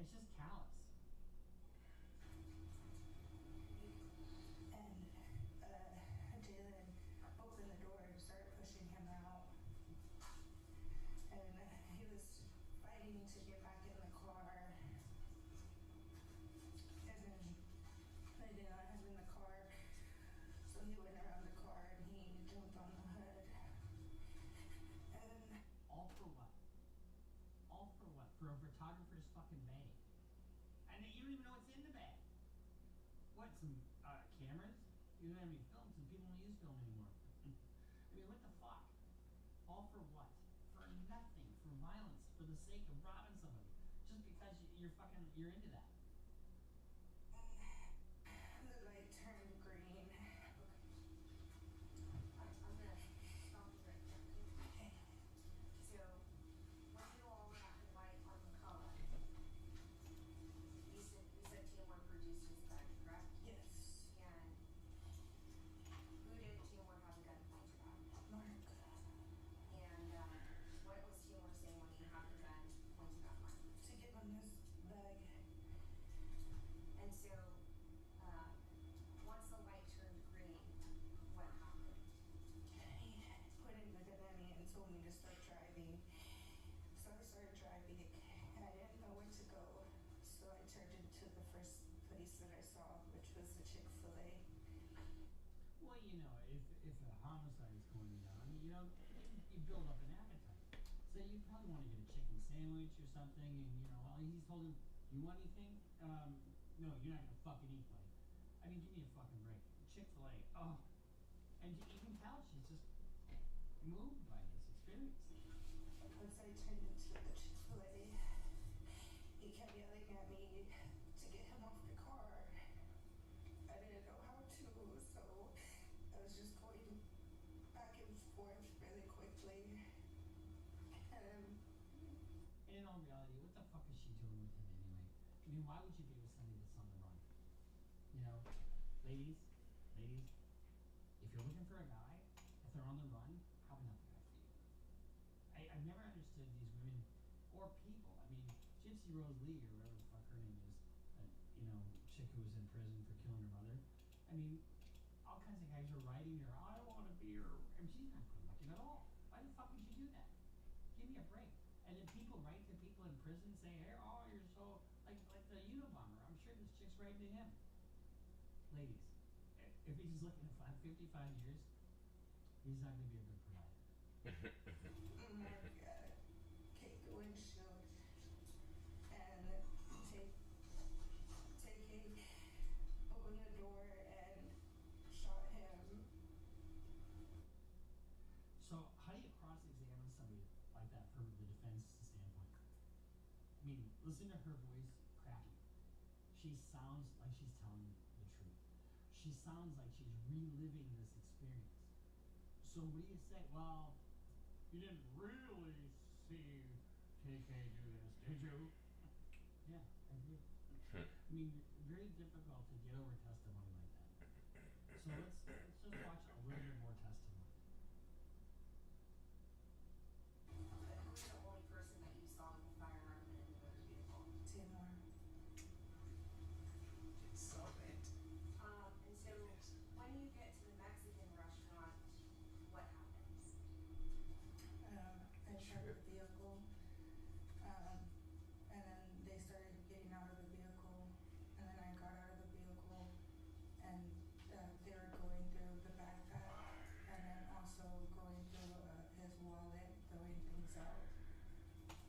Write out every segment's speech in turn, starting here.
It's just callous. And Jalen opened the door and started pushing him out. And he was fighting to get back in the car. And then they did not have him in the car. So he went around the car and he jumped on the hood. And All for what? All for what? For a photographer's fucking bag. And you don't even know what's in the bag. What, some cameras? You don't have any film, some people don't use film anymore. I mean, what the fuck? All for what? For nothing, for violence, for the sake of robbing somebody. Just because you're into that. the light turned green. I'm gonna stop you right there. So, when you all were at the light on the color, you said Teamwork produced his gun, correct? Yes. And who did Teamwork have a gun pointed at? Mark. And what was Teamwork saying when he had the gun pointed at Mark? To give him his bag. And so, once the light turned green, what happened? He pointed the gun at me and told me to start driving. So I started driving and I didn't know where to go. So I turned into the first place that I saw, which was the Chick-fil-A. Well, you know, if a homicide is going down, you know, you build up an appetite. So you probably want to get a chicken sandwich or something, and you know, well, he's told him, "You want anything? No, you're not gonna fucking eat, buddy. I mean, give me a fucking break." Chick-fil-A, oh, and you can tell she's just moved by this experience. Once I turned into the Chick-fil-A, he kept yelling at me to get him off the car. I didn't know how to, so I was just going back and forth really quickly. And And in all reality, what the fuck is she doing with him anyway? I mean, why would you be with somebody that's on the run? You know, ladies, if you're looking for a guy, if they're on the run, probably not the guy for you. I've never understood these women or people. I mean, Gypsy Rose Lee or whatever the fuck her name is, you know, chick who was in prison for killing her mother. I mean, all kinds of guys are writing her, "I don't want to be her," and she's not good looking at all. Why the fuck would you do that? Give me a break. And then people write to people in prison saying, "Hey, oh, you're so like the Unabomber." I'm sure this chick's writing to him. Ladies, if he's looking to find 55 years, he's not going to be a good provider. Mark kicked the windshield and taking opened the door and shot him. So how do you cross-examine somebody like that from the defense standpoint? I mean, listen to her voice cracking. She sounds like she's telling the truth. She sounds like she's reliving this experience. So what do you say? Well, you didn't really see KK do this, did you? Yeah, I did. I mean, very difficult to get over testimony like that. So let's just watch a little bit more testimony. But who was the only person that you saw with a firearm in the motor vehicle? Timor. So it. And so when you get to the Mexican restaurant, what happens? I parked the vehicle, and then they started getting out of the vehicle, and then I got out of the vehicle, and they were going through the backpack, and then also going through his wallet, throwing things out.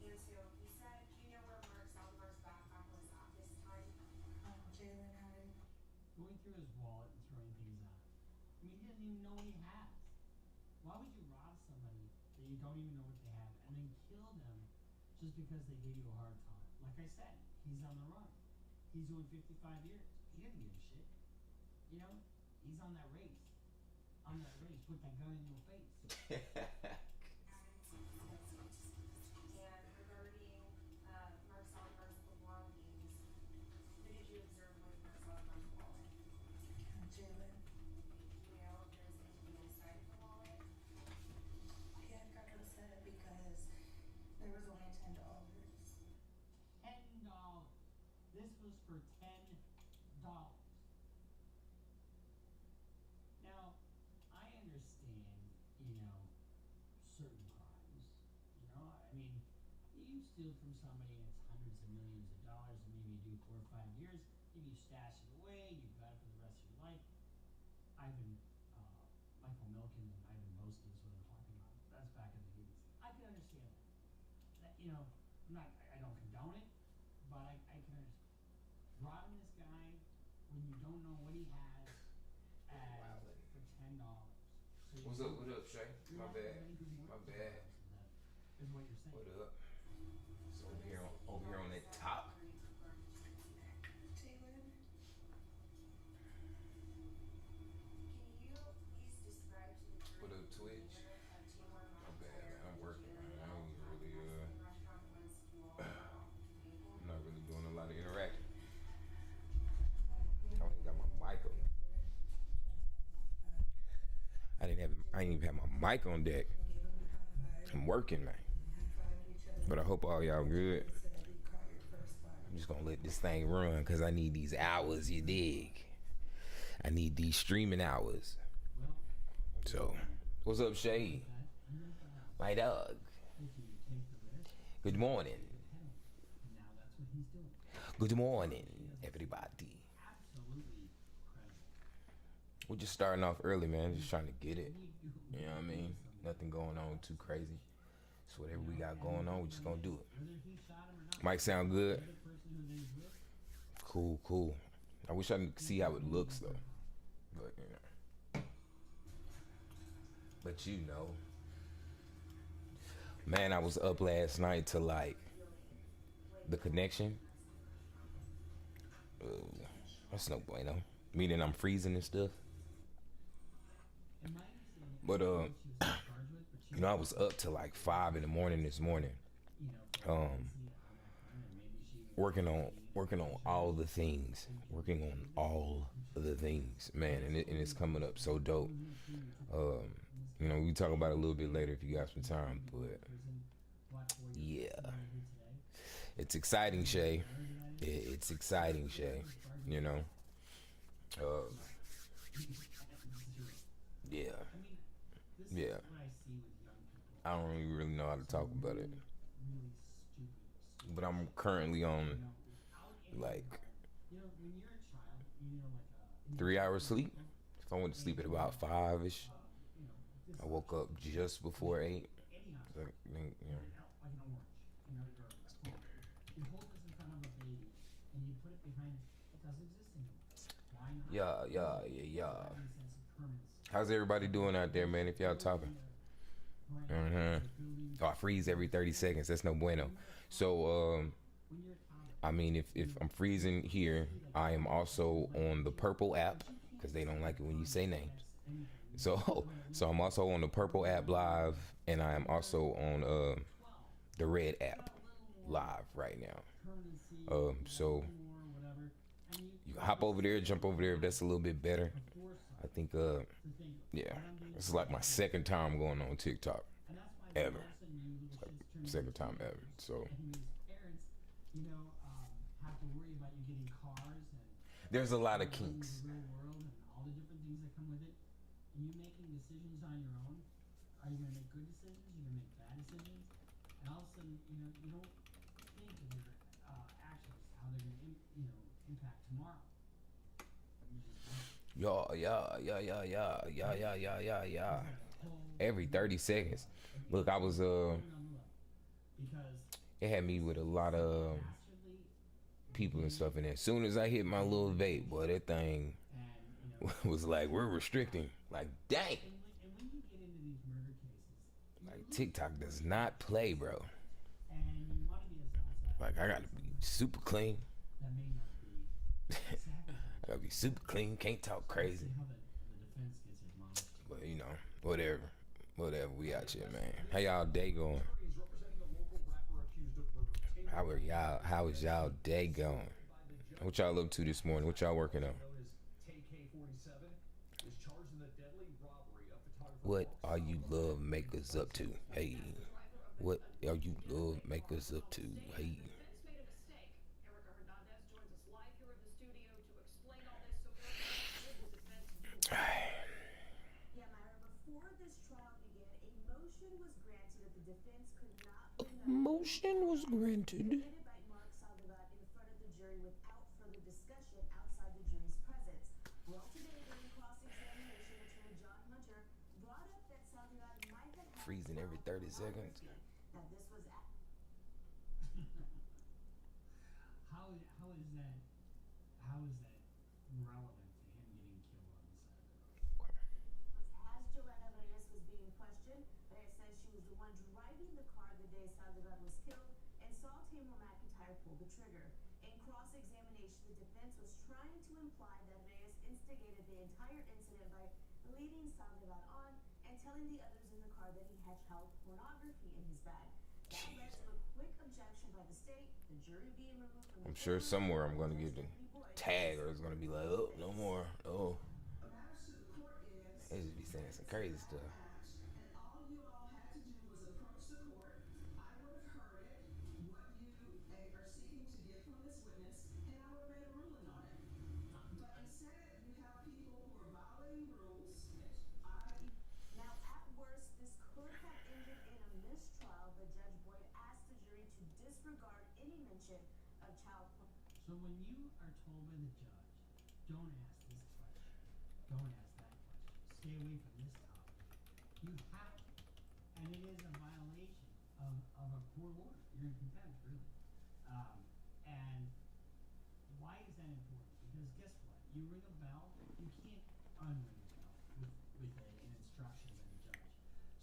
And so you said, do you know where Mark Saldivar's backpack was at this time? Jalen had it. Going through his wallet and throwing things out. I mean, he doesn't even know what he has. Why would you rob somebody that you don't even know what they have and then kill them just because they gave you a hard time? Like I said, he's on the run. He's doing 55 years. He didn't give a shit. You know, he's on that race. On that race, put that gun in your face. And regarding Mark Saldivar's belongings, who did you observe with Mark Saldivar's wallet? Jalen. Do you know if there's anything inside of the wallet? He had got upset because there was only $10. $10. chargeless for $10. Now, I understand, certain crimes. I mean, you steal from somebody and it's hundreds of millions of dollars, and maybe you do 4 or 5 years, maybe you stash it away, you've got it for the rest of your life. Ivan, Michael Milken and Ivan Boesky is what I'm talking about. That's back in the 80s. I can understand that. I don't condone it, but I can understand. Robbing this guy when you don't know what he has for $10. So What's up? What up, Shay? you're My not bad. gonna do more My than bad. $10. Is what you're saying. What up? It's over here on that top. Taylor, Can you please describe to the What jury up, Twitch? the manner of Taylor My bad, McIntyre man. I'm working, man. I ain't really, exiting the restaurant once you all got off the vehicle? I'm not really doing a lot of interacting. I ain't got my mic on. I didn't even have my mic on deck. I'm working, man. But I hope all y'all good. I'm just gonna let this thing run because I need these hours, you dig? I need these streaming hours. Well, So, what's up, Shay? My dog. if you take the risk, Good morning. penalty. Now that's what he's doing. Good morning, everybody. Absolutely incredible. We're just starting off early, man. Just trying to get it. You know what I mean? Nothing going on too crazy. So whatever we got going on, we just gonna do it. Whether he shot him or not, Mic sound good? the other person who he's with, Cool. I wish I could see how it looks though. But man, I was up last night to like the connection. That's no bueno. Meaning I'm freezing and stuff. in my understanding, But she was not charged with, but she I was up to like 5 in the morning this morning. for Um, see it on that phone, and maybe she was working on all the things. Working on all of the things, man, and it's coming up so dope. We talk about it a little bit later if you got some time, but yeah, it's exciting, Shay. It's exciting, Shay. Yeah. Yeah. I don't really know how to talk about it, but I'm currently on like 3 hours sleep. If I went to sleep at about 5ish, I woke up just before 8. So, Yeah. How's everybody doing out there, man? If y'all talking. Oh, I freeze every 30 seconds. That's no bueno. So, I mean, if I'm freezing here, I am also on the Purple app because they don't like it when you say names. So I'm also on the Purple app live, and I am also on the Red app live right now. So you can hop over there, jump over there if that's a little bit better. I think yeah, this is like my second time going on TikTok ever. It's like second time ever. So there's a lot of kinks. You making decisions on your own? Are you gonna make good decisions? Are you gonna make bad decisions? And all of a sudden, you don't think of your actions, how they're gonna impact tomorrow. Yeah. Every 30 seconds. Look, I was it had me with a lot of people and stuff in there. As soon as I hit my little vape, boy, that thing was like, we're restricting. Like, dang. And when you get into these murder cases, Like, TikTok does not play, bro. and you want to be a Zaza Like, I gotta be super clean. that may not be exactly I gotta be super clean. Can't talk crazy. how the defense gets admonished. But whatever. We out here, man. How y'all day going? How is y'all day going? What y'all up to this morning? What y'all working on? What are you love makers up to? Hey. What are you love makers up to? Hey. Motion was granted. Indicted by Mark Saldivar in front of the jury without further discussion outside the jury's presence. Well, today during cross-examination, attorney John Hunter brought up that Saldivar might have had Freezing every 30 seconds. That this was How is that relevant to him getting killed on the side of the road? as Joanna Reyes was being questioned. Reyes says she was the one driving the car the day Saldivar was killed and saw Tamar McIntyre pull the trigger. In cross-examination, the defense was trying to imply that Reyes instigated the entire incident by leading Saldivar on and telling the others in the car that he had child pornography in his bag. That led to a quick objection by the state, the jury being removed from the I'm sure courtroom. somewhere I'm gonna get the tag, or it's gonna be like, oh, no more. Oh, they just be saying some crazy stuff. And all you all had to do was approach the court. I would have heard it, what you are seeking to get from this witness, and I would have made a ruling on it. But instead, you have people who are violating rules. Now, at worst, this could have ended in a mistrial, but Judge Boyd asked the jury to disregard any mention of child porn. So when you are told by the judge, don't ask this question, don't ask that question, stay away from this topic, you have to. And it is a violation of a court order. You're in contempt, really. And why is that important? Because guess what? You ring a bell, you can't unring a bell with an instruction by the judge.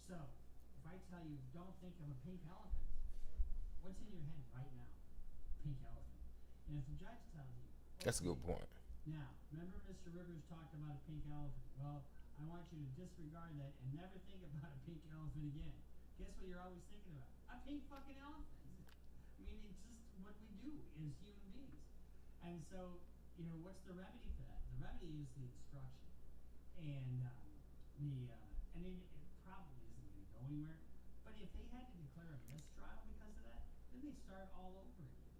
So if I tell you, don't think of a pink elephant, what's in your head right now? Pink elephant. And if the judge tells you, That's a good okay, point. now, remember Mr. Rivers talked about a pink elephant. Well, I want you to disregard that and never think about a pink elephant again. Guess what you're always thinking about? A pink fucking elephant. I mean, it's just what we do as human beings. And so, you know, what's the remedy for that? The remedy is the instruction. And it probably isn't going to go anywhere. But if they had to declare a mistrial because of that, then they start all over again.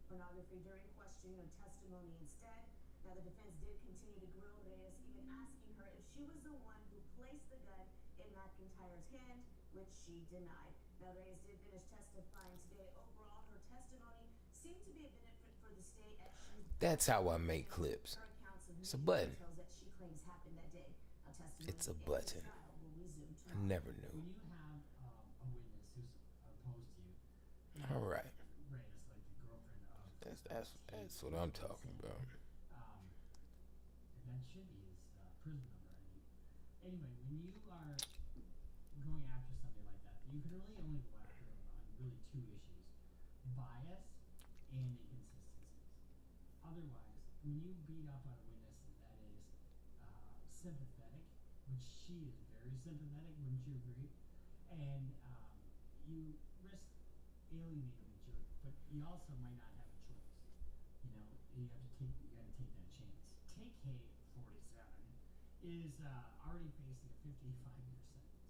Pornography during questioning or testimony instead. Now, the defense did continue to grill Reyes, even asking her if she was the one who placed the gun in McIntyre's hand, which she denied. Now, Reyes did finish testifying today. Overall, her testimony seemed to be a benefit for the state as she... That's how I make clips. Her accounts of It's a many button. details that she claims happened that day. Now, testimony It's a in the button. trial will resume I tomorrow. never knew. When you have a witness who's opposed to you, All right. Reyes, like the girlfriend of That's what I'm talking about. and that should be his prison number. Anyway, when you are going after somebody like that, you can really only go after them on really two issues: bias and inconsistencies. Otherwise, when you beat up on a witness that is sympathetic, which she is very sympathetic, wouldn't you agree? And you risk alienating the jury, but you also might not have a choice. You know, you gotta take that chance. TK-47 is already facing a 55-year sentence,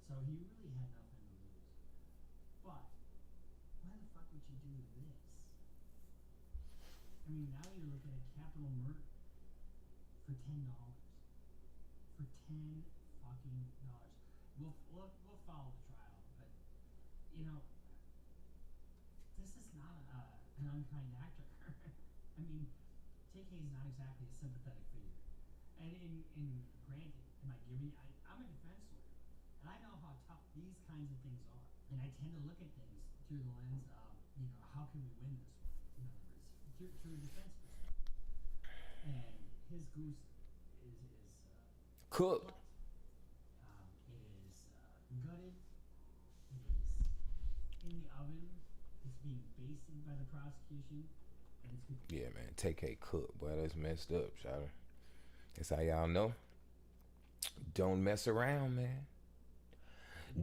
so he really had nothing to lose. But why the fuck would you do this? I mean, now you're looking at capital murder for $10. For $10 fucking dollars. We'll follow the trial, but you know, this is not an unkind actor. I mean, TK is not exactly a sympathetic figure. And in granted, I'm a defense lawyer, and I know how tough these kinds of things are. And I tend to look at things through the lens of, you know, how can we win this one? In other words, through a defense perspective. And his goose is Cooked. it is gutted. It is in the oven. It's being basted by the prosecution. And it's good. Yeah, man. TK Cook. Boy, that's messed up, shout. That's how y'all know. Don't mess around, man.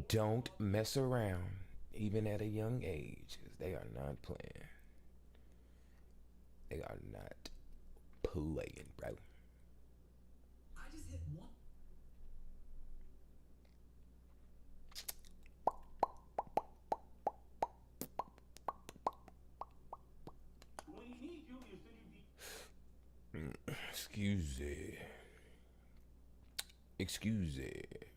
Don't mess around, even at a young age, 'cause they are not playing. They are not playing, bro. I just hit one. What do you need, Julius? Did you be... Excuse it. Excuse it.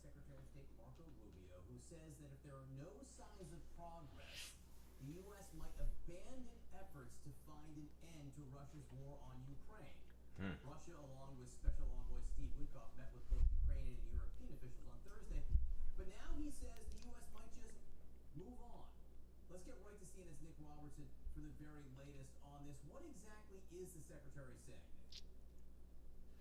Secretary of State Marco Rubio, who says that if there are no signs of progress, the U.S. might abandon efforts to find an end to Russia's war on Ukraine. Russia, along with Special Envoy Steve Witkoff, met with both Ukrainian and European officials on Thursday, but now he says the U.S. might just move on. Let's get right to CNN's Nick Robertson for the very latest on this. What exactly is the Secretary saying, Nick?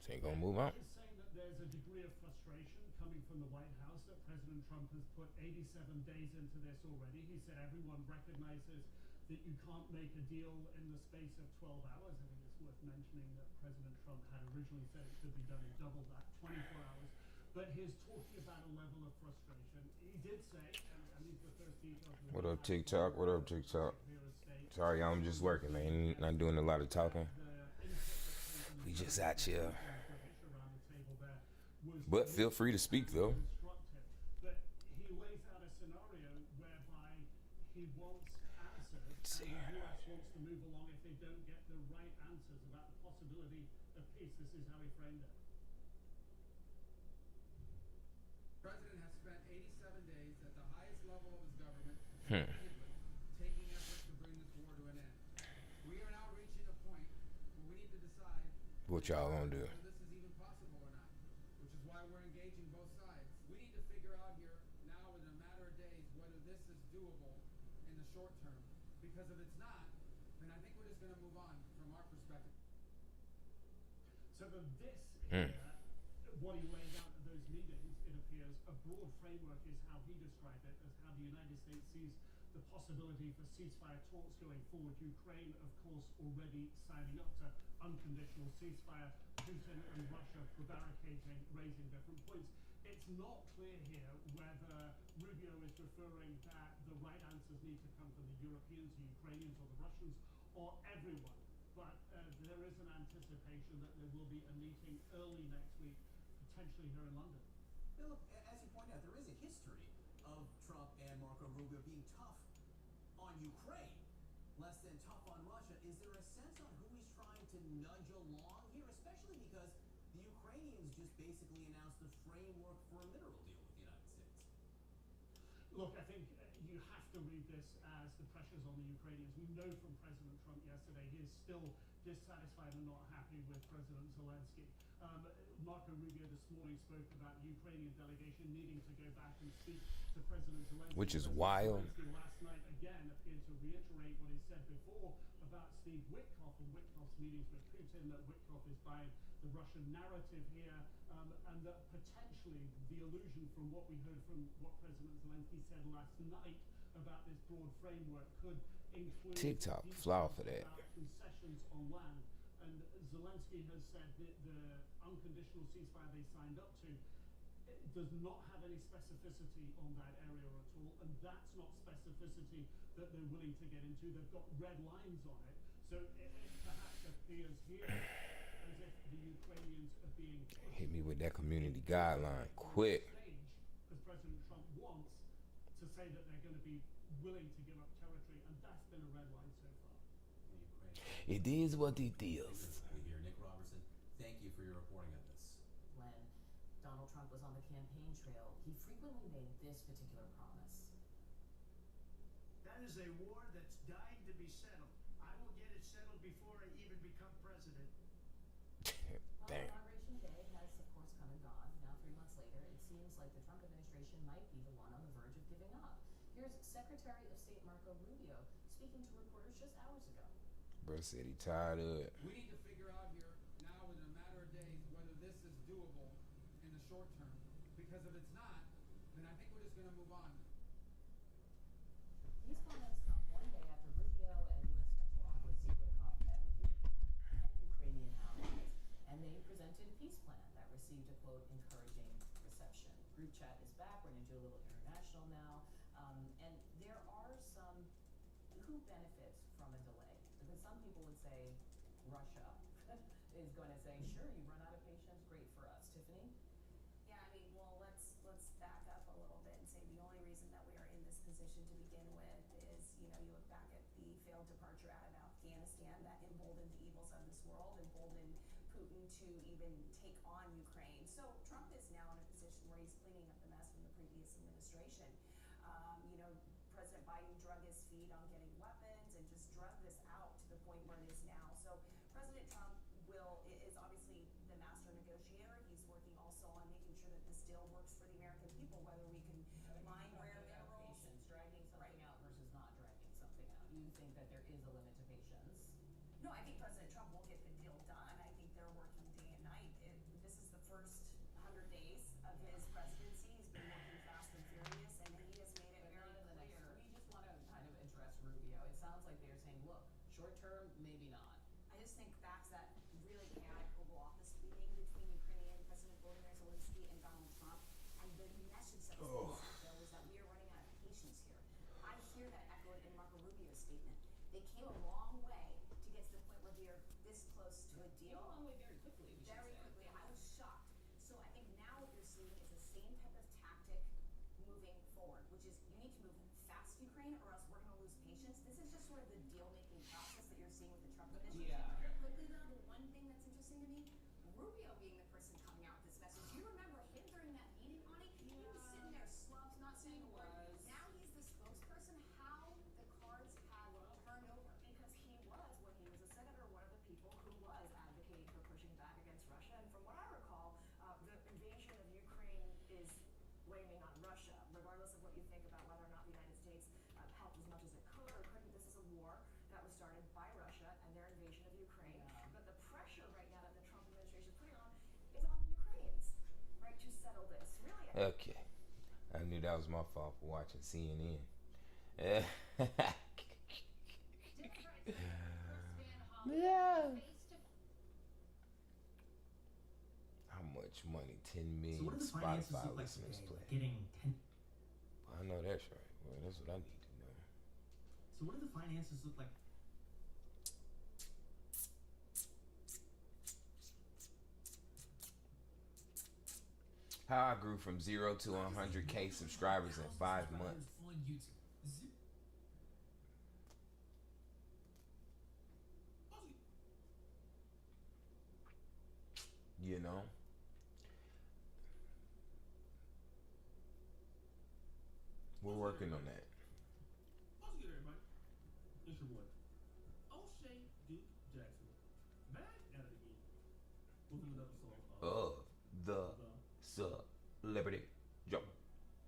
So ain't gonna move on. He's saying that there's a degree of frustration coming from the White House that President Trump has put 87 days into this already. He said everyone recognizes that you can't make a deal in the space of 12 hours. I think it's worth mentioning that President Trump had originally said it could be done in double that, 24 hours. But he's talking about a level of frustration. He did say, and these are the first details. What up, TikTok? What up, TikTok? Sorry, I'm just working, man. Not doing a lot of talking. We just out here. But feel free to speak, though. But he lays out a scenario whereby he wants answers, and the U.S. wants to move along if they don't get the right answers about the possibility of peace. This is how he framed it. President has spent 87 days at the highest level of his government taking efforts to bring this war to an end. We are now reaching a point where we need to decide What y'all gonna do? whether this is even possible or not, which is why we're engaging both sides. We need to figure out here now within a matter of days whether this is doable in the short term, because if it's not, then I think we're just going to move on from our perspective. So that this here, what he laid out at those meetings, it appears, a broad framework is how he described it, as how the United States sees the possibility for ceasefire talks going forward. Ukraine, of course, already signing up to unconditional ceasefire. Putin and Russia prevaricating, raising different points. It's not clear here whether Rubio is referring that the right answers need to come from the Europeans, the Ukrainians, or the Russians, or everyone. But there is an anticipation that there will be a meeting early next week, potentially here in London. Philip, as you point out, there is a history of Trump and Marco Rubio being tough on Ukraine, less than tough on Russia. Is there a sense on who he's trying to nudge along here, especially because the Ukrainians just basically announced a framework for a mineral deal with the United States? Look, I think you have to read this as the pressures on the Ukrainians. We know from President Trump yesterday he is still dissatisfied and not happy with President Zelensky. Marco Rubio this morning spoke about the Ukrainian delegation needing to go back and speak to President Zelensky. Which is President wild. Zelensky last night again appeared to reiterate what he said before about Steve Witkoff and Witkoff's meetings with Putin, that Witkoff is buying the Russian narrative here, and that potentially the illusion from what we heard from what President Zelensky said last night about this broad framework could include TikTok details flaw for that. about concessions on land. And Zelensky has said that the unconditional ceasefire they signed up to does not have any specificity on that area at all, and that's not specificity that they're willing to get into. They've got red lines on it, so it perhaps appears here as if the Ukrainians are being Hit me with that community guideline quick. because President Trump wants to say that they're going to be willing to give up territory, and that's been a red line so far. It is what it is. Here, Nick Robertson, thank you for your reporting on this. When Donald Trump was on the campaign trail, he frequently made this particular promise. That is a war that's dying to be settled. I will get it settled before I even become president. Well, Damn. Inauguration Day has, of course, come and gone. Now, 3 months later, it seems like the Trump administration might be the one on the verge of giving up. Here's Secretary of State Marco Rubio speaking to reporters just hours ago. Bro said he tired of it. We need to figure out here now within a matter of days whether this is doable in the short term, because if it's not, then I think we're just going to move on. These comments come one day after Rubio and U.S. Special Envoy Steve Witkoff met with and Ukrainian allies, and they presented a peace plan that received a, quote, encouraging reception. Group chat is back. We're going to do a little international now. And there are some who benefits from a delay. Because some people would say Russia is going to say, sure, you run out of patience, great for us. Tiffany? Yeah, I mean, well, let's back up a little bit and say the only reason that we are in this position to begin with is, you know, you look back at the failed departure out of Afghanistan that emboldened the evils of this world, emboldened Putin to even take on Ukraine. So Trump is now in a position where he's cleaning up the mess administration. President Biden drug his feet on getting weapons and just drug this out to the point where it is now. So President Trump is obviously the master negotiator. He's working also on making sure that this deal works for the American people, whether we can mine rare minerals. Patience, dragging something out versus not dragging something out. You think that there is a limit to patience? No, I think President Trump will get the deal done. I think they're working day and night. This is the first 100 days of his presidency. He's been working fast and furious, and he has made it But very not in the next, clear. we just want to kind of address Rubio. It sounds like they're saying, look, short term, maybe not. I just think back to that really chaotic Oval Office meeting between Ukrainian President Volodymyr Zelensky and Donald Trump, and the message that was being sent there was that we are running out of patience here. I hear that echoed in Marco Rubio's statement. They came a long way to get to the point where we are this close to a Came deal. a long way very quickly, we should Very say. quickly. I was shocked. So I think now what you're seeing is the same type of tactic moving forward, which is you need to move fast, Ukraine, or else we're going to lose patience. This is just sort of the deal-making process that you're seeing with the Trump administration. Yeah. Quickly though, the one thing that's interesting to me, Rubio being the person coming out with this message. You remember him during that meeting, Ani? He was sitting there slumped, not saying a word. Now he's the spokesperson. How the cards have turned over, because he was, when he was a senator, one of the people who was advocating for pushing back against Russia. And from what I recall, the invasion of Ukraine is blaming on Russia, regardless of what you think about whether or not the United States helped as much as it could or couldn't. This is a war that was started by Russia and their invasion of Ukraine. But the pressure right now that the Trump administration is putting on is on the Ukrainians, right, to settle this. Really, I think Okay. I knew that was my fault for watching CNN. Yeah. How much money 10 So million what do the finances Spotify look like listeners today? play? Getting 10. I know that's right. Well, that's what I need to know. So what do the finances look like? How I grew from 0 to 100K subscribers in 5 months. On YouTube. You know? We're working on that. What's good, everybody? It's your boy, O'Shea Duke Jackson, back at it again with another episode Of the Celebrity Joe.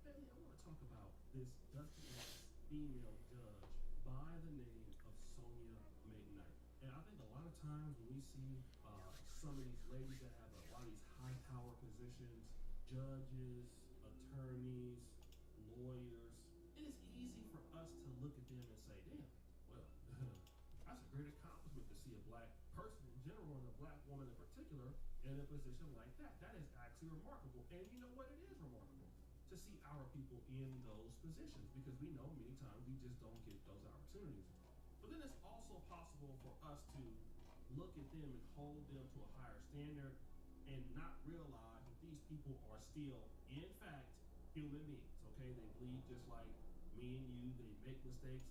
Baby, I want to talk about this Dusty Ass female judge by the name of Sonia McKnight. And I think a lot of times when we see some of these ladies that have a lot of these high power positions, judges, attorneys, lawyers, it is easy for us to look at them and say, damn, well, that's a great accomplishment to see a black person in general and a black woman in particular in a position like that. That is actually remarkable. And you know what? It is remarkable to see our people in those positions, because we know many times we just don't get those opportunities. But then it's also possible for us to look at them and hold them to a higher standard and not realize that these people are still, in fact, human beings. Okay, they bleed just like me and you. They make mistakes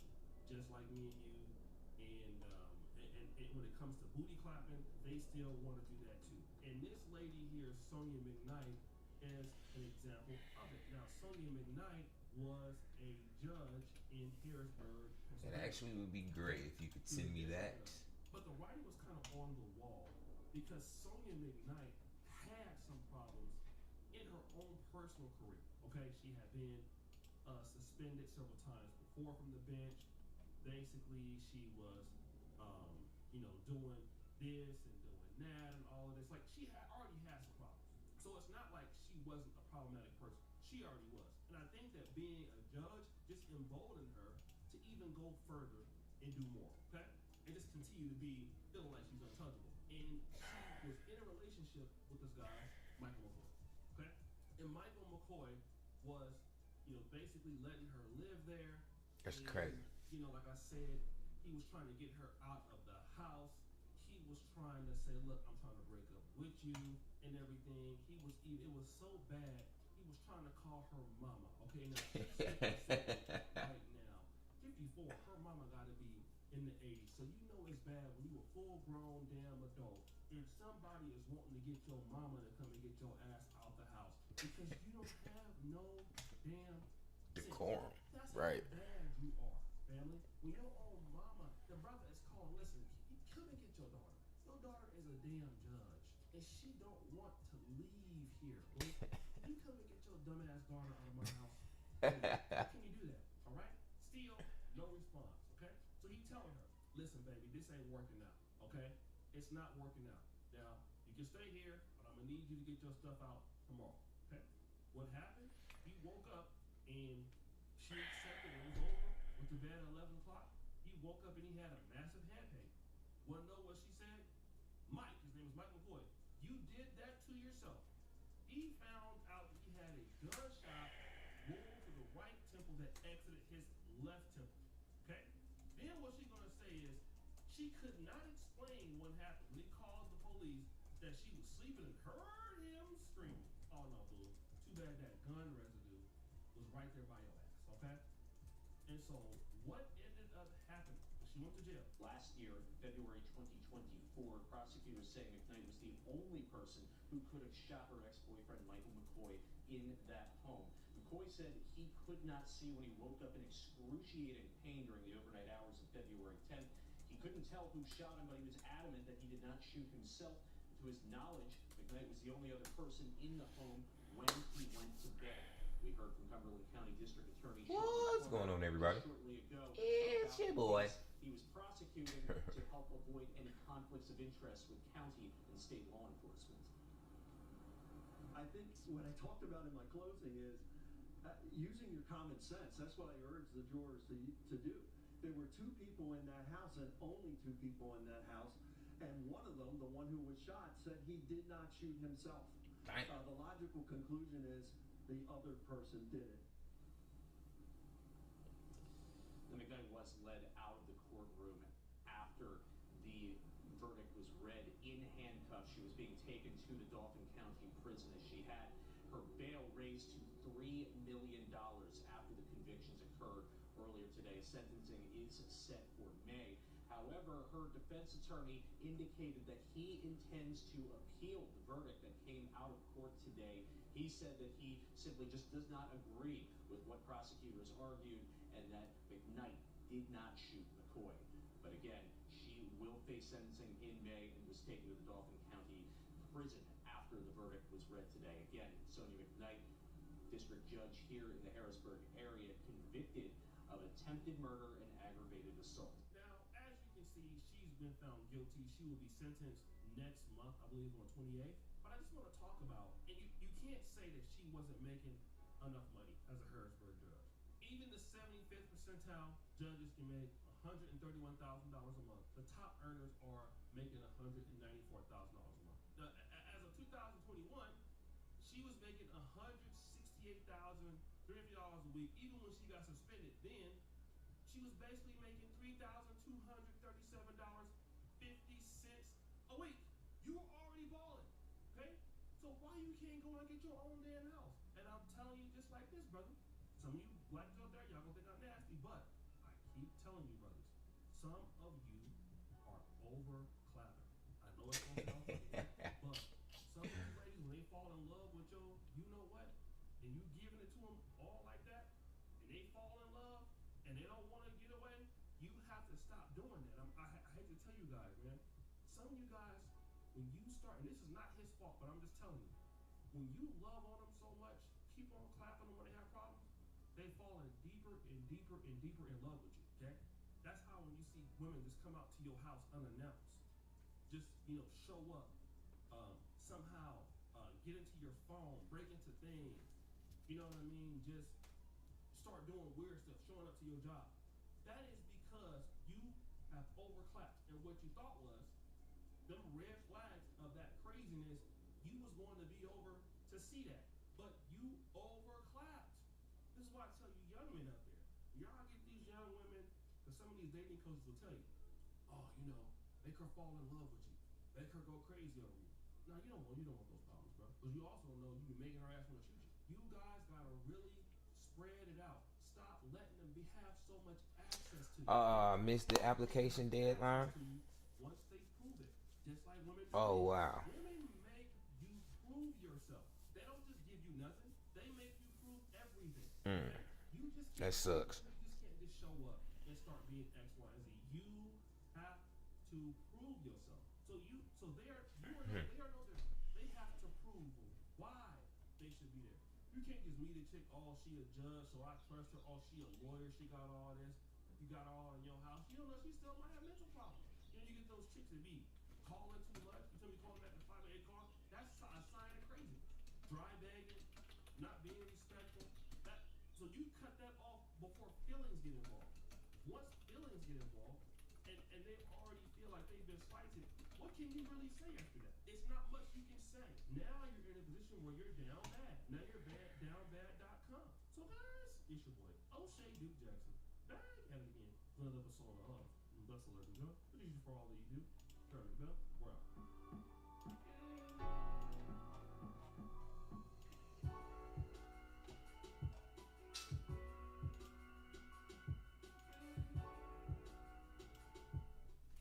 just like me and you. And when it comes to booty clapping, they still want to do that too. And this lady here, Sonia McKnight, is an example of it. Now, Sonia McKnight was a judge in Harrisburg, It Pennsylvania. actually would be great if you could send me that. But the writing was kind of on the wall, because Sonia McKnight had some problems in her own personal career. Okay, she had been suspended several times before from the bench. Basically, she was, doing this and doing that and all of this. Like, she already had some problems. So it's not like she wasn't a problematic person. She already was. And I think that being a judge just emboldened her to even go further and do more. Okay, and just continue to be feeling like she's untouchable. And she was in a relationship with this guy, Michael McCoy. Okay, and Michael McCoy was, basically letting her live there. That's And, crazy. Like I said, he was trying to get her out of the house. He was trying to say, look, I'm trying to break up with you and everything. It was so bad. He was trying to call her mama. Okay, now she's 57 right now. 54, her mama got to be in the 80s. So you know it's bad when you a full-grown damn adult and somebody is wanting to get your mama to come and get your ass out the house because you don't have no damn decorum. That's Right. how bad you are, family. When your own mama, the brother is calling, listen, you come and get your daughter. Your daughter is a damn judge, and she don't want to leave here. Boy. You come and get your dumb ass daughter out of my house. How can you do that? All right? Still, no response. Okay? So he telling her, listen, baby, this ain't working out. Okay? It's not working out. Now, you can stay here, but I'm gonna need you to get your stuff out tomorrow. Okay? What happened? He woke up and she accepted it was over, went to bed at 11 o'clock. He woke up and he had a massive head pain. Wanna know what she said? Mike, his name is Mike McCoy, you did that to yourself. He found out that he had a gunshot wound to the right temple that exited his left temple. Okay? Then what she's gonna say is she could not explain what happened when he called the police that she was sleeping and heard him screaming. Oh no, boo. Too bad that gun residue was right there by your ass, okay? And so what ended up happening? She went to jail. Last year, February 2024, prosecutors say McKnight was the only person who could have shot her ex-boyfriend Michael McCoy in that home. McCoy said he could not see when he woke up in excruciating pain during the overnight hours of February 10th. He couldn't tell who shot him, but he was adamant that he did not shoot himself. To his knowledge, McKnight was the only other person in the home when he went to bed. We heard from Cumberland County District Attorney What's going on, everybody? shortly ago. It's your boy. He was prosecuted to help avoid any conflicts of interest with county and state law enforcement. I think what I talked about in my closing is using your common sense. That's what I urge the jurors to do. There were two people in that house and only two people in that house. And one of them, the one who was shot, said he did not shoot himself. The logical conclusion is the other person did it. The McKnight was led out of the courtroom after the verdict was read in handcuffs. She was being taken to the Dauphin County prison as she had her bail raised to $3 million after the convictions occurred earlier today. Sentencing is set for May. However, her defense attorney indicated that he intends to appeal the verdict that came out of court today. He said that he simply just does not agree with what prosecutors argued and that McKnight did not shoot McCoy. But again, she will face sentencing in May and was taken to the Dauphin County prison after the verdict was read today. Again, Sonia McKnight, district judge here in the Harrisburg area, convicted of attempted murder and aggravated assault. Now, as you can see, she's been found guilty. She will be sentenced next month, I believe on the 28th. But I just want to talk about, and you can't say that she wasn't making enough money as a Harrisburg judge. Even the 75th percentile judges can make $131,000 a month. The top earners are making $194,000 a month. Now, as of 2021, she was making $168,350 a week. Even when she got suspended, then she was basically making $3,237.50 a week. You were already balling, okay? So why you can't go and get your own damn house? And I'm telling you just like this, brother. Some of you blacks out there, y'all gonna think I'm nasty, but I keep telling you, brothers, some of you are over clapping. I know it's gonna sound funny, but some of you ladies, when they fall in love with your, you know what, and you giving it to them all like that, and they fall in love, and they don't want to get away, you have to stop doing that. I hate to tell you guys, man. Some of you guys, when you start, and this is not his fault, but I'm just telling you, when you love on them so much, keep on clapping them when they have problems, they fall in deeper and deeper and deeper in love with you, okay? That's how when you see women just come out to your house unannounced, just, show up, somehow get into your phone, break into things, you know what I mean? Just start doing weird stuff, showing up to your job. That is because you have overclapped. And what you thought was, them red flags of that craziness, you was going to be over to see that. But you overclapped. This is why I tell you young men out there, y'all get these young women, because some of these dating coaches will tell you, oh, make her fall in love with you. Make her go crazy over you. No, you don't want those problems, bro. Because you also know you be making her ass want to shoot you. You guys gotta really spread it out. Stop letting them have so much access to you. Missed the application deadline. Once they prove it, just like women. Oh, wow. Women make you prove yourself. They don't just give you nothing. They make you prove everything. You just That sucks. You just can't just show up and start being X, Y, and Z. You have to prove yourself. So they are no different. They have to prove why they should be there. You can't just meet a chick, oh, she a judge, so I trust her, oh, she a lawyer, she got all this. You got all in your house. You don't know, she still might have mental problems. You get those chicks that be calling too much. You tell me calling at the 5 a.m. car. That's a sign of crazy. Dry begging, not being respectful. So you cut that off before feelings get involved. Once feelings get involved, and they already feel like they've been slighted, what can you really say after that? It's not much you can say. Now you're in a position where you're down bad. Now you're downbad.com. So guys, it's your boy O'Shea Duke Jackson. Back at it again. Another episode of Let's Alert and Go. What is you for all that you do? Turn the bell. We're out.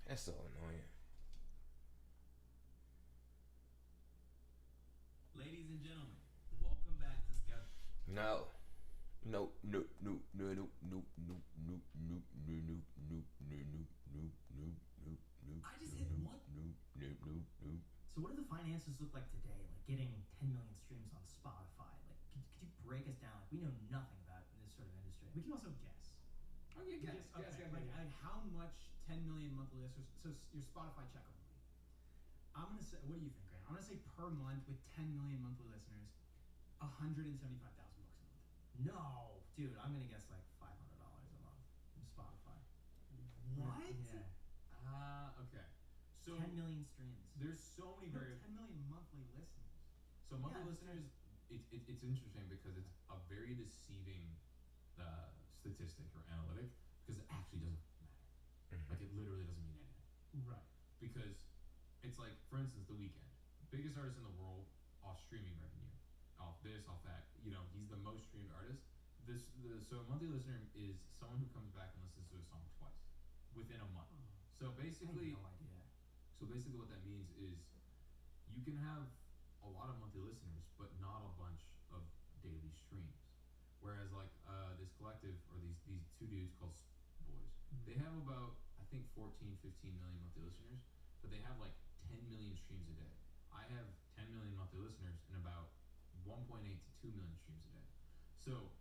That's so annoying. Ladies and gentlemen, welcome back to Scout. No. No. I just hit one. So what do the finances look like today? Like getting 10 million streams on Spotify? Like, could you break us down? Like, we know nothing about this sort of industry. We can also guess. Okay, guess. Like how much 10 million monthly listeners? So your Spotify check only. I'm gonna say. What do you think, Grant? I'm gonna say per month with 10 million monthly listeners, $175,000 a month. No, dude, I'm gonna guess like $500 a month from Spotify. What? Yeah. Okay. So 10 million streams. there's so many No, very 10 million monthly listeners. so monthly Yeah, listeners. It's interesting because it's a very deceiving statistic or analytic because it actually doesn't matter. Like it literally doesn't mean anything. Right. Because it's like, for instance, The Weeknd, biggest artist in the world, off streaming revenue, off this, off that. You know, he's the most streamed artist. So a monthly listener is someone who comes back and listens to a song twice within a month. So basically, I had no idea. so basically, what that means is you can have a lot of monthly listeners, but not a bunch of daily streams. Whereas like this collective or these two dudes called Boys, they have about I think 14, 15 million monthly listeners, but they have like 10 million streams a day. I have 10 million monthly listeners and about 1.8 to 2 million streams a day. So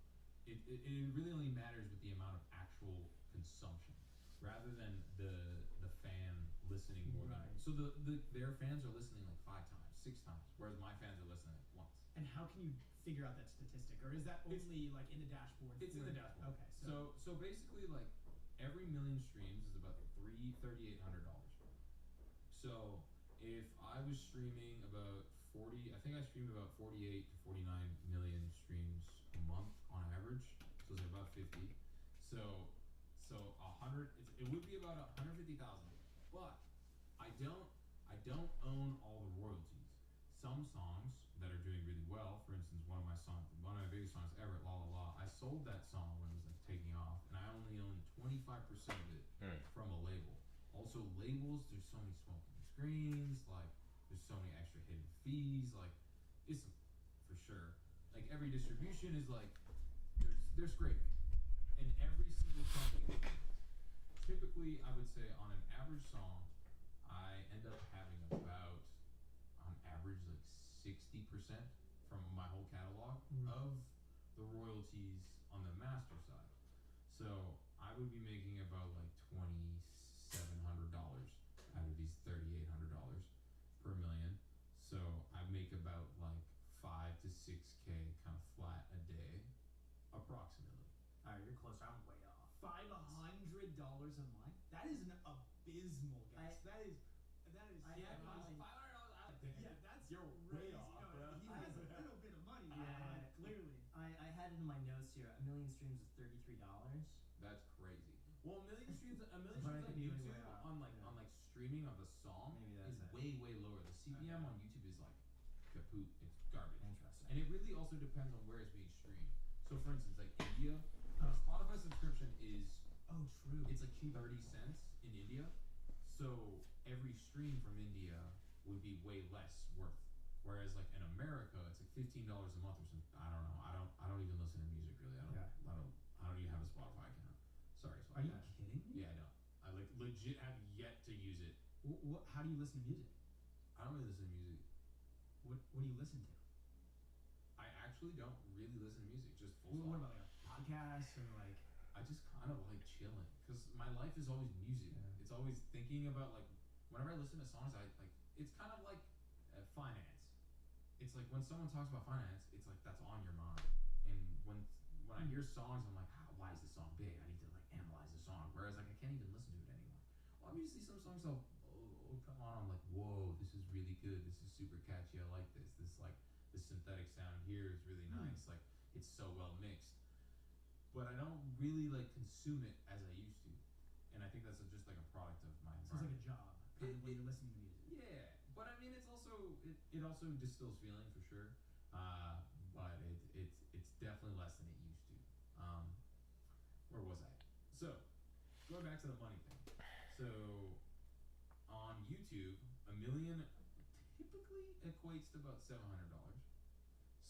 it really only matters with the amount of actual consumption rather than the fan listening more than Right. so their fans are listening like 5 times, 6 times, whereas my fans are listening like once. And how can you figure out that statistic, or is that only like in the dashboard? It's in the dashboard. Okay, So basically, like every million streams is about $3,800. So if I was streaming about 40, I think I streamed about 48 to 49 million streams a month on average. So it's about 50. So 100. It would be about 150,000. But I don't own all the royalties. Some songs that are doing really well, for instance, one of my biggest songs ever, La La La, I sold that song when it was like taking off, and I only own 25% of it from a label. Also, labels, there's so many smoking screens, like there's so many extra hidden fees, like it's for sure. Like every distribution is like there's scraping, and every single company. Typically, I would say on an average song, I end up having about on average like 60% from my whole catalog of the royalties on the master side. So I would be making about like $2,700 out of these $3,800 per million. So I make about like 5 to 6K kind of flat a day, approximately. Alright, you're closer. I'm way off. $500 a month? That is an abysmal guess. That is. Yeah, $500 out there. Yeah, that's You're crazy. way off, bro. He has a little bit of money. Clearly. I had in my notes here, 1 million streams is $33. That's crazy. Well, a million streams But I on could be way YouTube off. on like streaming of a song Maybe is that's it. way lower. The CPM on YouTube is like kaput. It's garbage. Interesting. And it really also depends on where it's being streamed. So for instance, like India, Spotify subscription is Oh, true. it's like 30 cents in India. So every stream from India would be way less worth. Whereas like in America, it's like $15 a month or something. I don't know. I don't even listen to music really. I don't even have how do you listen to music? I don't really listen to music. What do you listen to? I actually don't really listen to music. Just full What stop. about like podcasts or like? I just kind of like chilling because my life is always music. Yeah. It's always thinking about like whenever I listen to songs, I like it's kind of like finance. It's like when someone talks about finance, it's like that's on your mind. And when I hear songs, I'm like, why is this song big? I need to like analyze the song. Whereas like I can't even listen to it anymore. Well, obviously some songs I'll come on. I'm like, whoa, this is really good. This is super catchy. I like this. This like the synthetic sound here is really nice. Like it's so well mixed. But I don't really like consume it as I used to, and I think that's just like a product of my Sounds like environment. a job. Kind of when you're listening to music. Yeah, but I mean, it's also it also distills feeling for sure. But it's definitely less than it used to. Where was I? So going back to the money thing. So on YouTube, 1 million typically equates to about $700.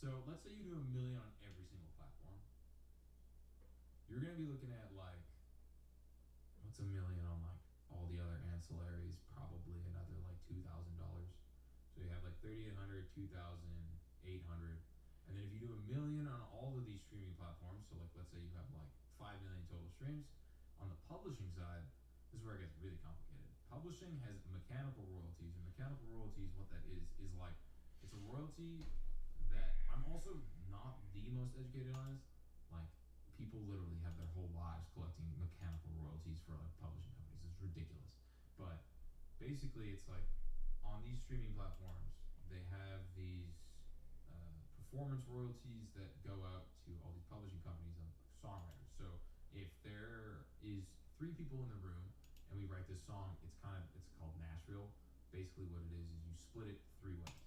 So let's say you do 1 million on every single platform. You're gonna be looking at like, what's 1 million on like all the other ancillaries? Probably another like $2,000. So you have like 3,800, 2,000, 800, and then if you do 1 million on all of these streaming platforms, so like let's say you have like 5 million total streams. On the publishing side, this is where it gets really complicated. Publishing has mechanical royalties, and mechanical royalties, what that is like it's a royalty that I'm also not the most educated on this. Like people literally have their whole lives collecting mechanical royalties for like publishing companies. It's ridiculous. But basically it's like on these streaming platforms they have these performance royalties that go out to all these publishing companies and songwriters. So if there is 3 people in the room and we write this song, it's called Nashville. Basically what it is you split it 3 ways.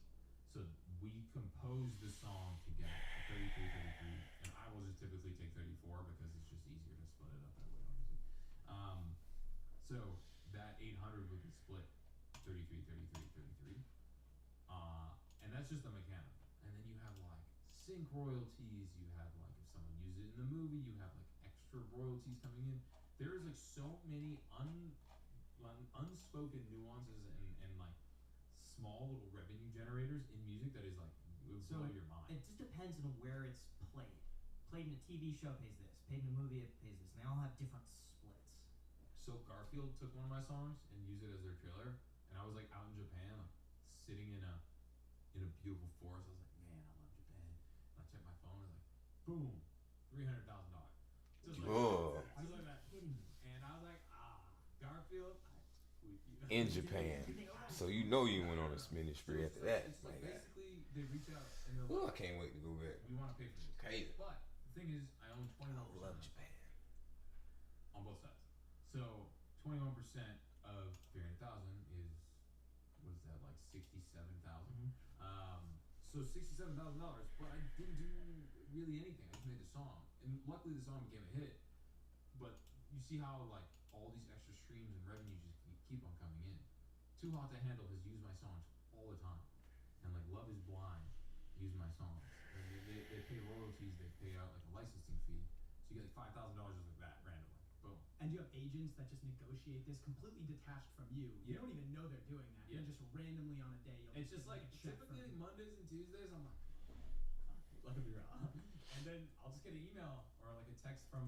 So we compose the song together, 33, and I will just typically take 34 because it's just easier to split it up that way, obviously. So that 800 would be split 33, 33, 33. And that's just the mechanical. And then you have like sync royalties, you have like if someone uses it in the movie, you have like extra royalties coming in. There's like so many unspoken nuances and like small little revenue generators in music that is like it would blow your mind. It just depends on where it's played. Played in a TV show pays this. Played in a movie it pays this. And they all have different splits. So Garfield took one of my songs and used it as their trailer, and I was like out in Japan, like, sitting in a beautiful forest. I was like, man, I love Japan. And I checked my phone, and like, boom, $300,000. Just like Whoa. that. Just like that. And I was like, Garfield. In Japan. So you know you went on a spending spree after that. It's like basically they reach out and they're Ooh, I like, can't wait to go back. we want to pay for this. Crazy. But the thing is, I own 21%. I love Japan. On both sides. So 21% of 300,000 is, what is that, like 67,000? So $67,000, but I didn't do really anything. I just made the song, and luckily the song became a hit. But you see how like all these extra streams and revenues just keep on coming in. Too Hot to Handle has used my songs all the time, and like Love Is Blind use my songs. And they pay royalties. They pay out like a licensing fee, so you get like $5,000 just like that randomly. Boom. And you have agents that just negotiate this completely detached from you. You don't even know they're doing that. Yeah. And just randomly on a day you'll It's just get, like a check from typically them. Mondays and Tuesdays I'm like, let me raw. And then I'll just get an email or like a text from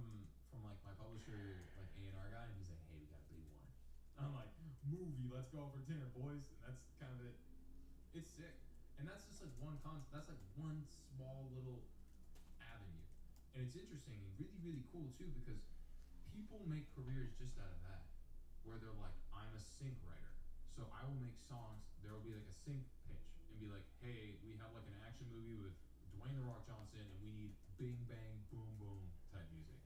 like my publisher, like A&R guy, and he's like, hey, we got a big one. And I'm like, movie, let's go for dinner, boys. And that's kind of it. It's sick. And that's just like one concept. That's like one small little avenue. And it's interesting and really, really cool too, because people make careers just out of that, where they're like, I'm a sync writer, so I will make songs. There will be like a sync pitch and be like, hey, we have like an action movie with Dwayne The Rock Johnson, and we need bing bang boom boom type music.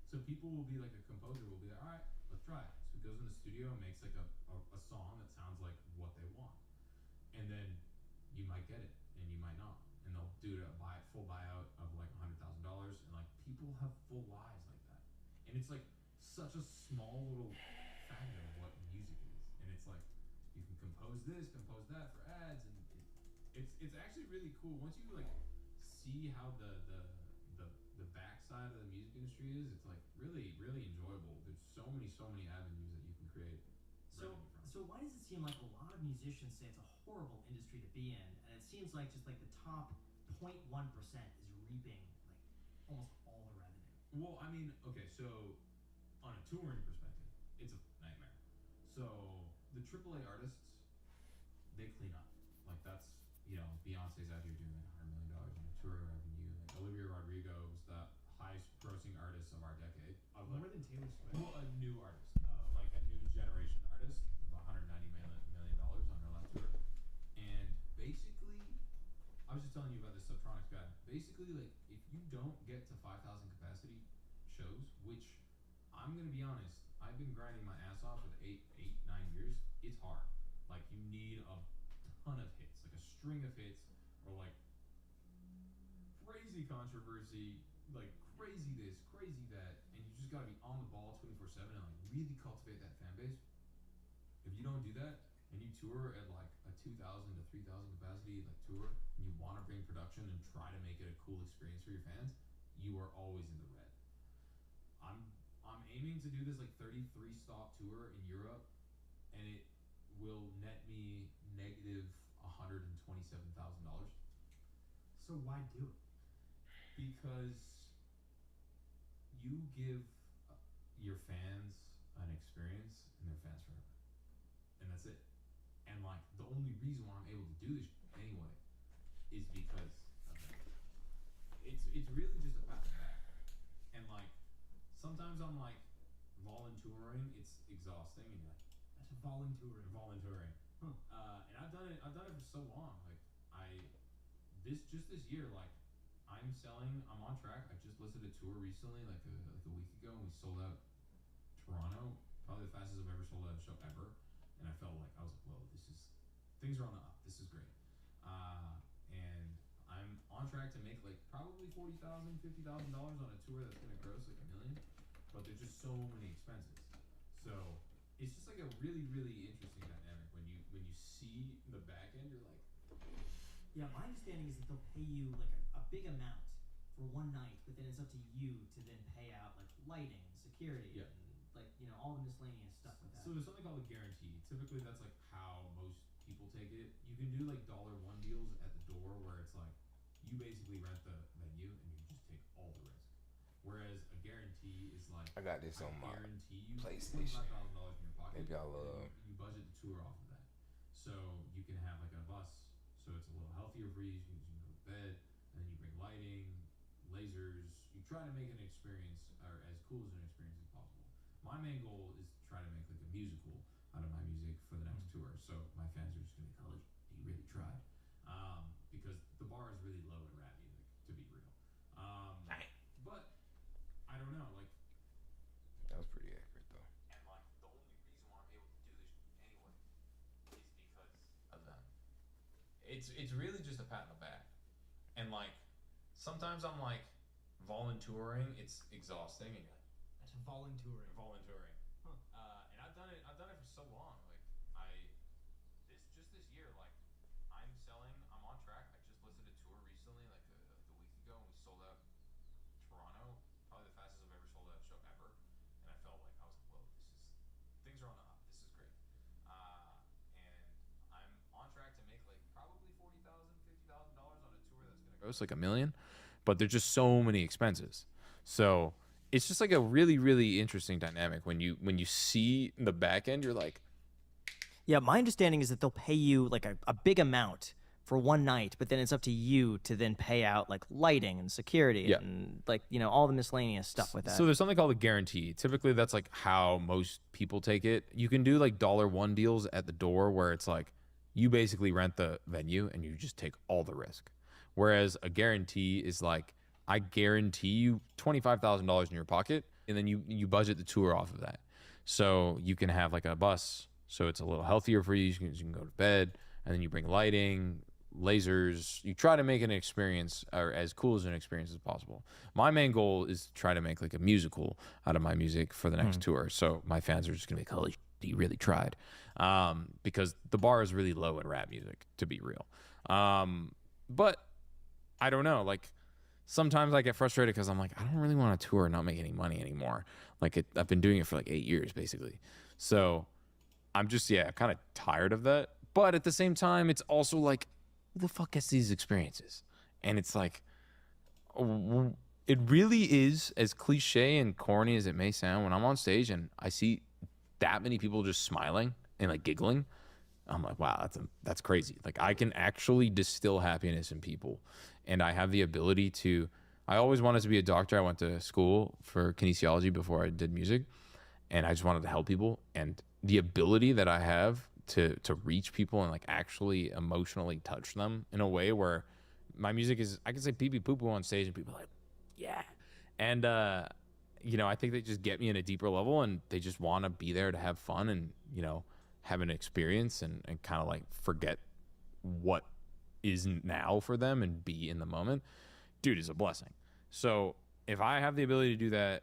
So people will be like, a composer will be like, all right, let's try it. So he goes in the studio and makes like a song that sounds like what they want, and then you might get it and you might not, and they'll do a full buyout of like $100,000, and like people have full lives like that, and it's like such a small little factor of what music is, and it's like you can compose this, compose that for ads, and it's actually really cool once you like see how the backside of the music industry is. It's like really, really enjoyable. There's so many avenues that you can create revenue from. So why does it seem like a lot of musicians say it's a horrible industry to be in, and it seems like just like the top 0.1% is reaping like almost all the revenue? Well, I mean, okay, so on a touring perspective, it's a nightmare. So the AAA artists, they clean up. Like that's, Beyonce's out here doing like $100 million in tour revenue. Like Olivia Rodrigo was the highest grossing artist of our decade. More than Taylor Swift. Well, a new artist. Oh. Like a new generation artist with $190 million on her last tour. And basically, I was just telling you about this Subtronics guy. Basically, like, if you don't get to 5,000 capacity shows, which I'm gonna be honest, I've been grinding my ass off for 9 years. It's hard. Like, you need a ton of hits, like a string of hits, or like crazy controversy, like crazy this, crazy that, and you just gotta be on the ball 24/7 and like really cultivate that fan base. If you don't do that and you tour at like a 2,000 to 3,000 capacity like tour, and you want to bring production and try to make it a cool experience for your fans, you are always in the red. I'm aiming to do this like 33 stop tour in Europe, and it will net me negative $127,000. So why do it? Because you give your fans an experience, and they're fans forever, and that's it. And like the only reason why I'm able to do this anyway is because of that. It's really just a path back. And like sometimes I'm like volunteering, it's exhausting, and you're like, That's volunteering. volunteering. Huh. And I've done it for so long. Like this year, like I'm on track. I just listed a tour recently, like a week ago, and we sold out Toronto, probably the fastest I've ever sold out a show ever. And I felt like I was like, whoa, things are on the up. This is great. And I'm on track to make like probably $40,000, $50,000 on a tour that's gonna gross like $1 million. But there's just so many expenses. So it's just like a really, really interesting dynamic when you see the back end. You're like, Yeah, my understanding is that they'll pay you like a big amount for one night, but then it's up to you to then pay out like lighting and security Yeah. and like all the miscellaneous stuff with that. so there's something called a guarantee. Typically, that's like how most people take it. You can do like $1 deals at the door, where it's like you basically rent the venue and you just take all the risk. Whereas a guarantee is like, I got this on my guarantee you PlayStation. $25,000 in your pocket. Maybe I'll, and you budget the tour off of that. So you can have like a bus, so it's a little healthier for you. You can go to bed, and then you bring lighting, lasers. You try to make an experience, or as cool as an experience as possible. My main goal is to try to make like a musical out of my music for the next tour. So my fans are just gonna be like, "Oh, you really tried," because the bar is really low in rap music, to be real. But I don't know, like. That was pretty accurate though. And like the only reason why I'm able to do this anyway is because of them. It's really just a pat on the back. And like sometimes I'm like volunteering, it's exhausting, and you're like, That's volunteering. volunteering. Huh. And I've done it for so long. Like this year, like I'm on track. I just listed a tour recently, like a week ago, and we sold out Toronto, probably the fastest I've ever sold out a show ever. And I felt like I was like, whoa, things are on the up. This is great. And I'm on track to make like probably $40,000, $50,000 on a tour that's gonna gross like $1 million. But there's just so many expenses. So it's just like a really, really interesting dynamic when you see the back end. You're like, Yeah, my understanding is that they'll pay you like a big amount for one night, but then it's up to you to then pay out like lighting and security Yeah. and like all the miscellaneous stuff with that. So there's something called a guarantee. Typically, that's like how most people take it. You can do like $1 deals at the door, where it's like you basically rent the venue and you just take all the risk. Whereas a guarantee is like, I guarantee you $25,000 in your pocket, and then you budget the tour off of that. So you can have like a bus, so it's a little healthier for you. You can go to bed, and then you bring lighting, lasers. You try to make an experience, or as cool as an experience as possible. My main goal is to try to make like a musical out of my music for the next tour. So my fans are just gonna be like, holy shit, you really tried. Because the bar is really low in rap music, to be real. But I don't know, like sometimes I get frustrated because I'm like, I don't really want to tour and not make any money anymore. Like I've been doing it for like 8 years basically. So I'm just, kind of tired of that. But at the same time, it's also like, who the fuck gets these experiences? And it's like, it really is as cliche and corny as it may sound. When I'm on stage and I see that many people just smiling and like giggling, I'm like, wow, that's crazy. Like, I can actually distill happiness in people. And I have the ability to, I always wanted to be a doctor. I went to school for kinesiology before I did music, and I just wanted to help people. And the ability that I have to reach people and like actually emotionally touch them in a way where my music is, I can say pee pee poo poo on stage and people are like, yeah. And, I think they just get me in a deeper level, and they just want to be there to have fun and, have an experience and kind of like forget what is now for them and be in the moment. Dude, is a blessing. So if I have the ability to do that,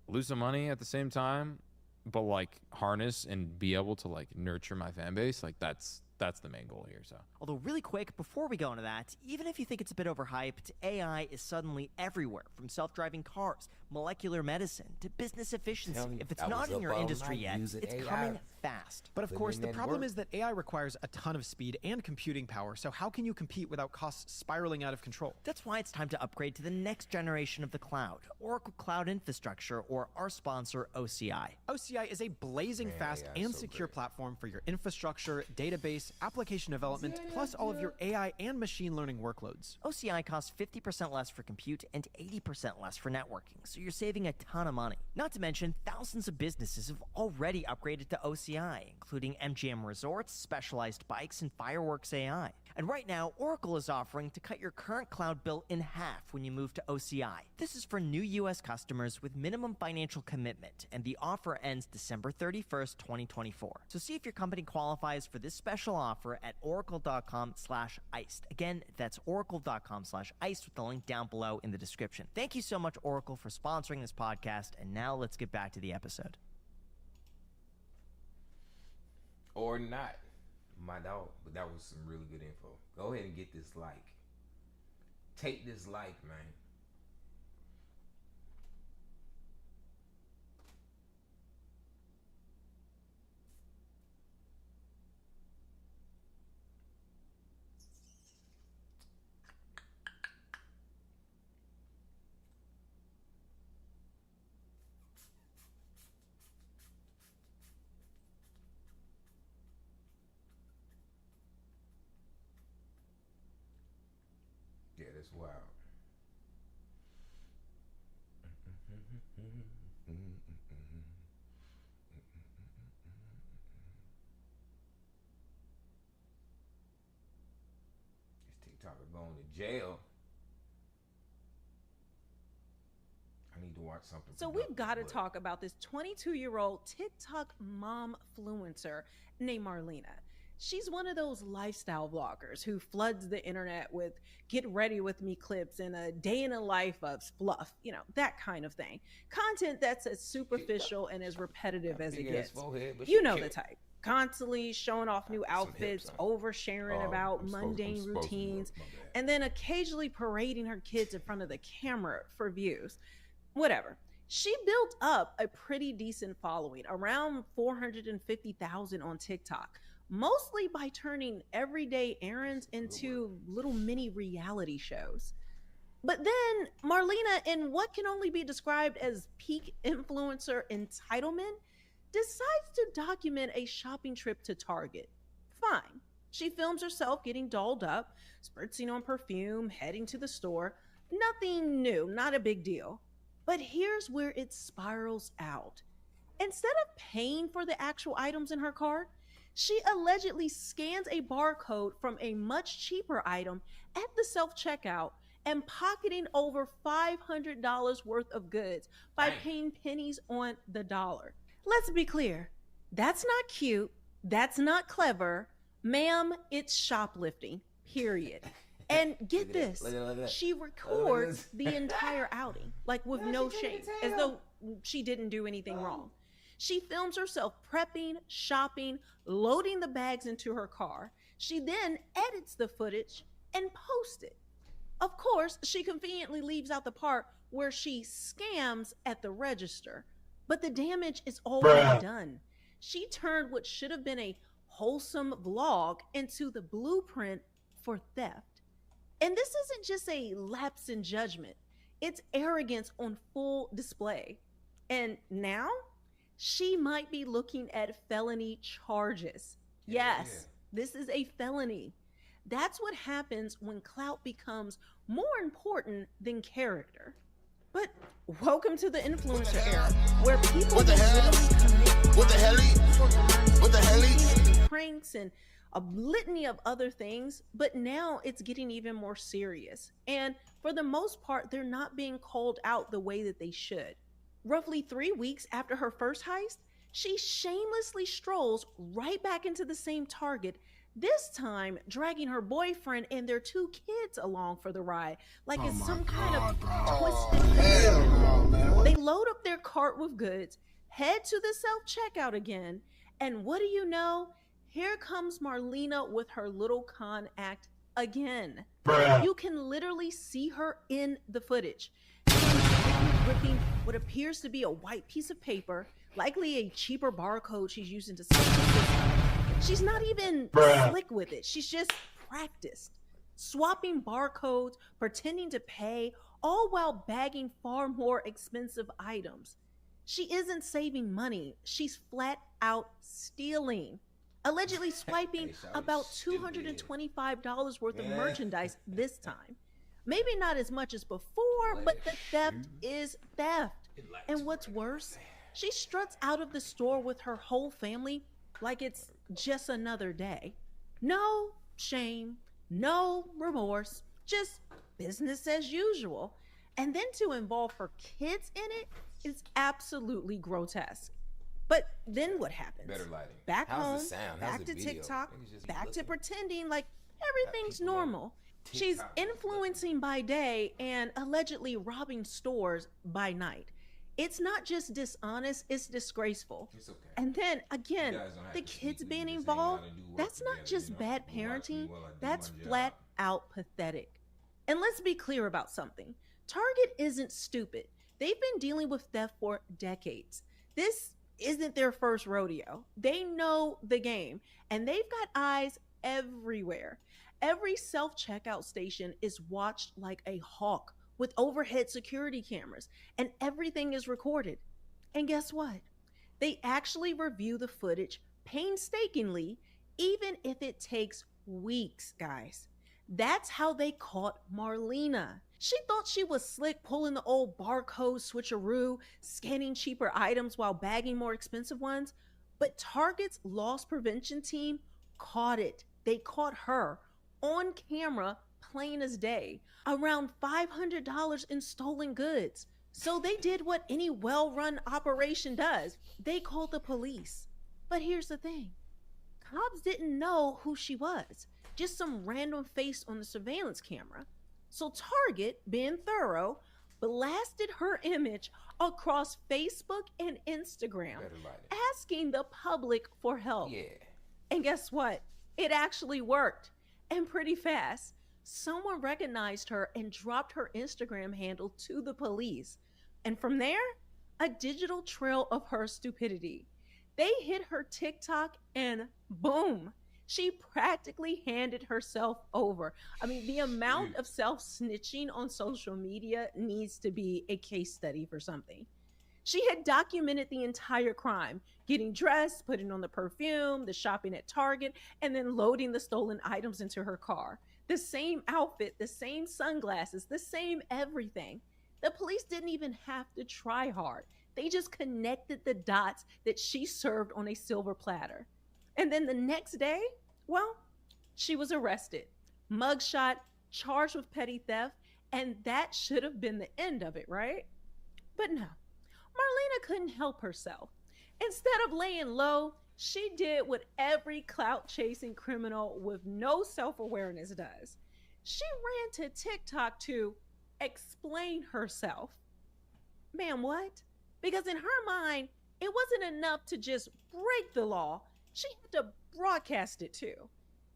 lose some money at the same time, but like harness and be able to like nurture my fan base, like that's the main goal here. So, although really quick, before we go into that, even if you think it's a bit overhyped, AI is suddenly everywhere, from self-driving cars, molecular medicine, to business efficiency. If it's not in your industry yet, it's coming fast. But of course, the problem is that AI requires a ton of speed and computing power, so how can you compete without costs spiraling out of control? That's why it's time to upgrade to the next generation of the cloud, Oracle Cloud Infrastructure, or our sponsor, OCI. OCI is a blazing fast and secure platform for your infrastructure, database, application development, plus all of your AI and machine learning workloads. OCI costs 50% less for compute and 80% less for networking, so you're saving a ton of money. Not to mention, thousands of businesses have already upgraded to OCI, including MGM Resorts, Specialized Bikes, and Fireworks AI. And right now, Oracle is offering to cut your current cloud bill in half when you move to OCI. This is for new U.S. customers with minimum financial commitment, and the offer ends December 31st, 2024. So see if your company qualifies for this special offer at oracle.com/iced. Again, that's oracle.com/iced with the link down below in the description. Thank you so much, Oracle, for sponsoring this podcast, and now let's get back to the episode. Or not. My dog, but that was some really good info. Go ahead and get this like. Take this like, man. Yeah, that's wild. This TikToker going to jail. I need to watch something. So we've got to talk about this 22-year-old TikTok mom-fluencer named Marlena. She's one of those lifestyle vloggers who floods the internet with get ready with me clips and a day in the life of fluff, that kind of thing. Content that's as superficial and as repetitive as it gets. You know the type. Constantly showing off new outfits, oversharing about mundane routines, and then occasionally parading her kids in front of the camera for views. Whatever. She built up a pretty decent following, around 450,000 on TikTok. Mostly by turning everyday errands into little mini reality shows. But then Marlena, in what can only be described as peak influencer entitlement, decides to document a shopping trip to Target. Fine. She films herself getting dolled up, spritzing on perfume, heading to the store. Nothing new, not a big deal. But here's where it spirals out. Instead of paying for the actual items in her cart, she allegedly scans a barcode from a much cheaper item at the self-checkout and pocketing over $500 worth of goods by paying pennies on the dollar. Let's be clear. That's not cute. That's not clever. Ma'am, it's shoplifting, period. And get this, she records the entire outing, like with no shame, as though she didn't do anything wrong. She films herself prepping, shopping, loading the bags into her car. She then edits the footage and posts it. Of course, she conveniently leaves out the part where she scams at the register, but the damage is already done. she turned what should have been a wholesome vlog into the blueprint for theft. And this isn't just a lapse in judgment, it's arrogance on full display. And now she might be looking at felony charges. Yes, this is a felony. That's what happens when clout becomes more important than character. But welcome to the influencer era, where people literally commit pranks and a litany of other things, but now it's getting even more serious. And for the most part, they're not being called out the way that they should. Roughly 3 weeks after her first heist, she shamelessly strolls right back into the same Target, this time dragging her boyfriend and their 2 kids along for the ride, like it's some kind of twisted. They load up their cart with goods, head to the self-checkout again, and what do you know? Here comes Marlena with her little con act again. Bruh. You can literally see her in the footage. Ripping what appears to be a white piece of paper, likely a cheaper barcode she's using to sell. She's not even slick with it. She's just practiced. Swapping barcodes, pretending to pay, all while bagging far more expensive items. She isn't saving money. She's flat out stealing. Allegedly swiping about $225 worth of merchandise this time. Maybe not as much as before, but the theft is theft. And what's worse, she struts out of the store with her whole family like it's just another day. No shame, no remorse, just business as usual. And then to involve her kids in it is absolutely grotesque. But then what happens? Better lighting. Back How's home, the sound? How's back the to video? TikTok, Niggas just back to looking. pretending like everything's normal. She's TikTok. influencing by day and allegedly robbing stores by night. It's not just dishonest, it's disgraceful. It's okay. And then again, You guys don't have the to kids speak, being we just hang out involved, and do work that's not together, just you know? bad You watch me parenting, while I do that's my flat job. out pathetic. And let's be clear about something. Target isn't stupid. They've been dealing with theft for decades. This isn't their first rodeo. They know the game, and they've got eyes everywhere. Every self-checkout station is watched like a hawk with overhead security cameras, and everything is recorded. And guess what? They actually review the footage painstakingly, even if it takes weeks, guys. That's how they caught Marlena. She thought she was slick pulling the old barcode switcheroo, scanning cheaper items while bagging more expensive ones. But Target's loss prevention team caught it. They caught her on camera, plain as day, around $500 in stolen goods. So they did what any well-run operation does. They called the police. But here's the thing. Cops didn't know who she was. Just some random face on the surveillance camera. So Target, being thorough, blasted her image across Facebook and Instagram, asking the public for help. Yeah. And guess what? It actually worked. And pretty fast. Someone recognized her and dropped her Instagram handle to the police. And from there, a digital trail of her stupidity. They hit her TikTok and boom, she practically handed herself over. I mean, the amount of self-snitching on social media needs to be a case study for something. She had documented the entire crime, getting dressed, putting on the perfume, the shopping at Target, and then loading the stolen items into her car. The same outfit, the same sunglasses, the same everything. The police didn't even have to try hard. They just connected the dots that she served on a silver platter. And then the next day, well, she was arrested, mugshot, charged with petty theft, and that should have been the end of it, right? But no, Marlena couldn't help herself. Instead of laying low, she did what every clout-chasing criminal with no self-awareness does. She ran to TikTok to explain herself. Man, what? Because in her mind, it wasn't enough to just break the law. She had to broadcast it too.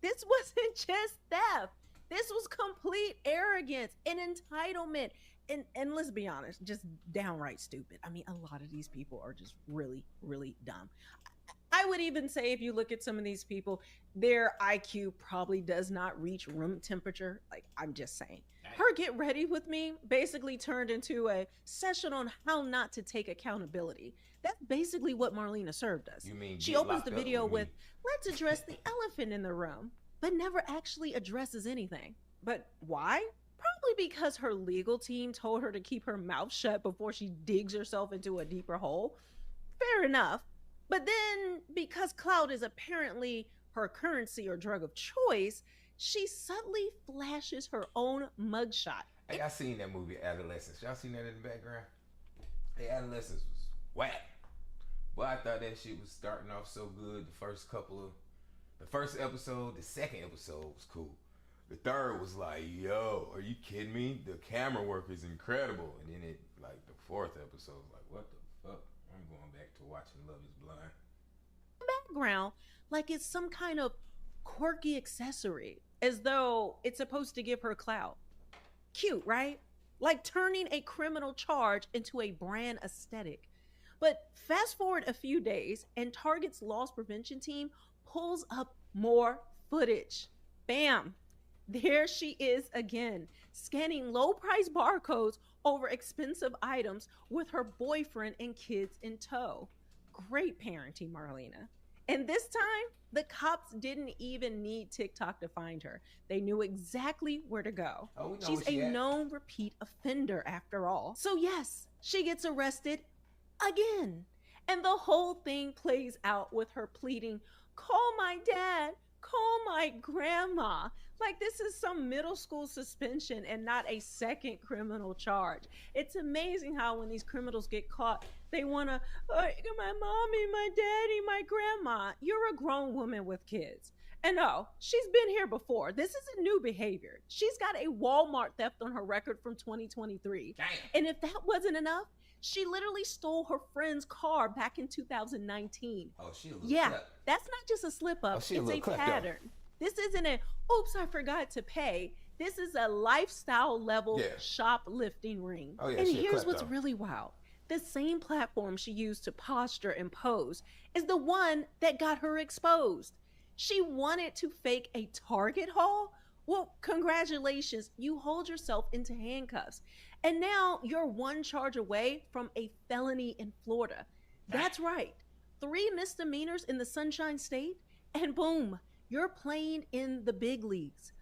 This wasn't just theft. This was complete arrogance and entitlement. And let's be honest, just downright stupid. I mean, a lot of these people are just really, really dumb. I would even say if you look at some of these people, their IQ probably does not reach room temperature. Like, I'm just saying. Her Get Ready With Me basically turned into a session on how not to take accountability. That's basically what Marlena served us. You mean she get opens locked the up video with with, me? let's address the elephant in the room, but never actually addresses anything. But why? Probably because her legal team told her to keep her mouth shut before she digs herself into a deeper hole. Fair enough. But then, because clout is apparently her currency or drug of choice, she subtly flashes her own mugshot. Hey, I seen that movie Adolescence. Y'all seen that in the background? Hey, Adolescence was whack. But I thought that shit was starting off so good. The first episode, the second episode was cool. The third was like, yo, are you kidding me? The camera work is incredible. And then the fourth episode was like, what the fuck? I'm going back to watching Love is Blind. Background, like it's some kind of quirky accessory, as though it's supposed to give her clout. Cute, right? Like turning a criminal charge into a brand aesthetic. But fast forward a few days, and Target's loss prevention team pulls up more footage. Bam! There she is again, scanning low-price barcodes over expensive items with her boyfriend and kids in tow. Great parenting, Marlena. And this time, the cops didn't even need TikTok to find her. They knew exactly where to go. Oh, we know She's where she a at. known repeat offender after all. So yes, she gets arrested again. And the whole thing plays out with her pleading, call my dad, call my grandma. Like this is some middle school suspension and not a second criminal charge. It's amazing how when these criminals get caught, they want to, my mommy, my daddy, my grandma. You're a grown woman with kids. And no, she's been here before. This isn't new behavior. She's got a Walmart theft on her record from 2023. Damn. And if that wasn't enough, she literally stole her friend's car back in 2019. Oh, she a little Yeah, clap. that's not just a slip up. Oh, she a It's little a clap, though. pattern. This isn't a, oops, I forgot to pay. This is a lifestyle level Yeah. shoplifting ring. Oh, yeah, And she a here's clap, what's though. really wild. The same platform she used to posture and pose is the one that got her exposed. She wanted to fake a Target haul? Well, congratulations, you hold yourself into handcuffs. And now you're one charge away from a felony in Florida. That's right. 3 misdemeanors in the Sunshine State, and boom, you're playing in the big leagues.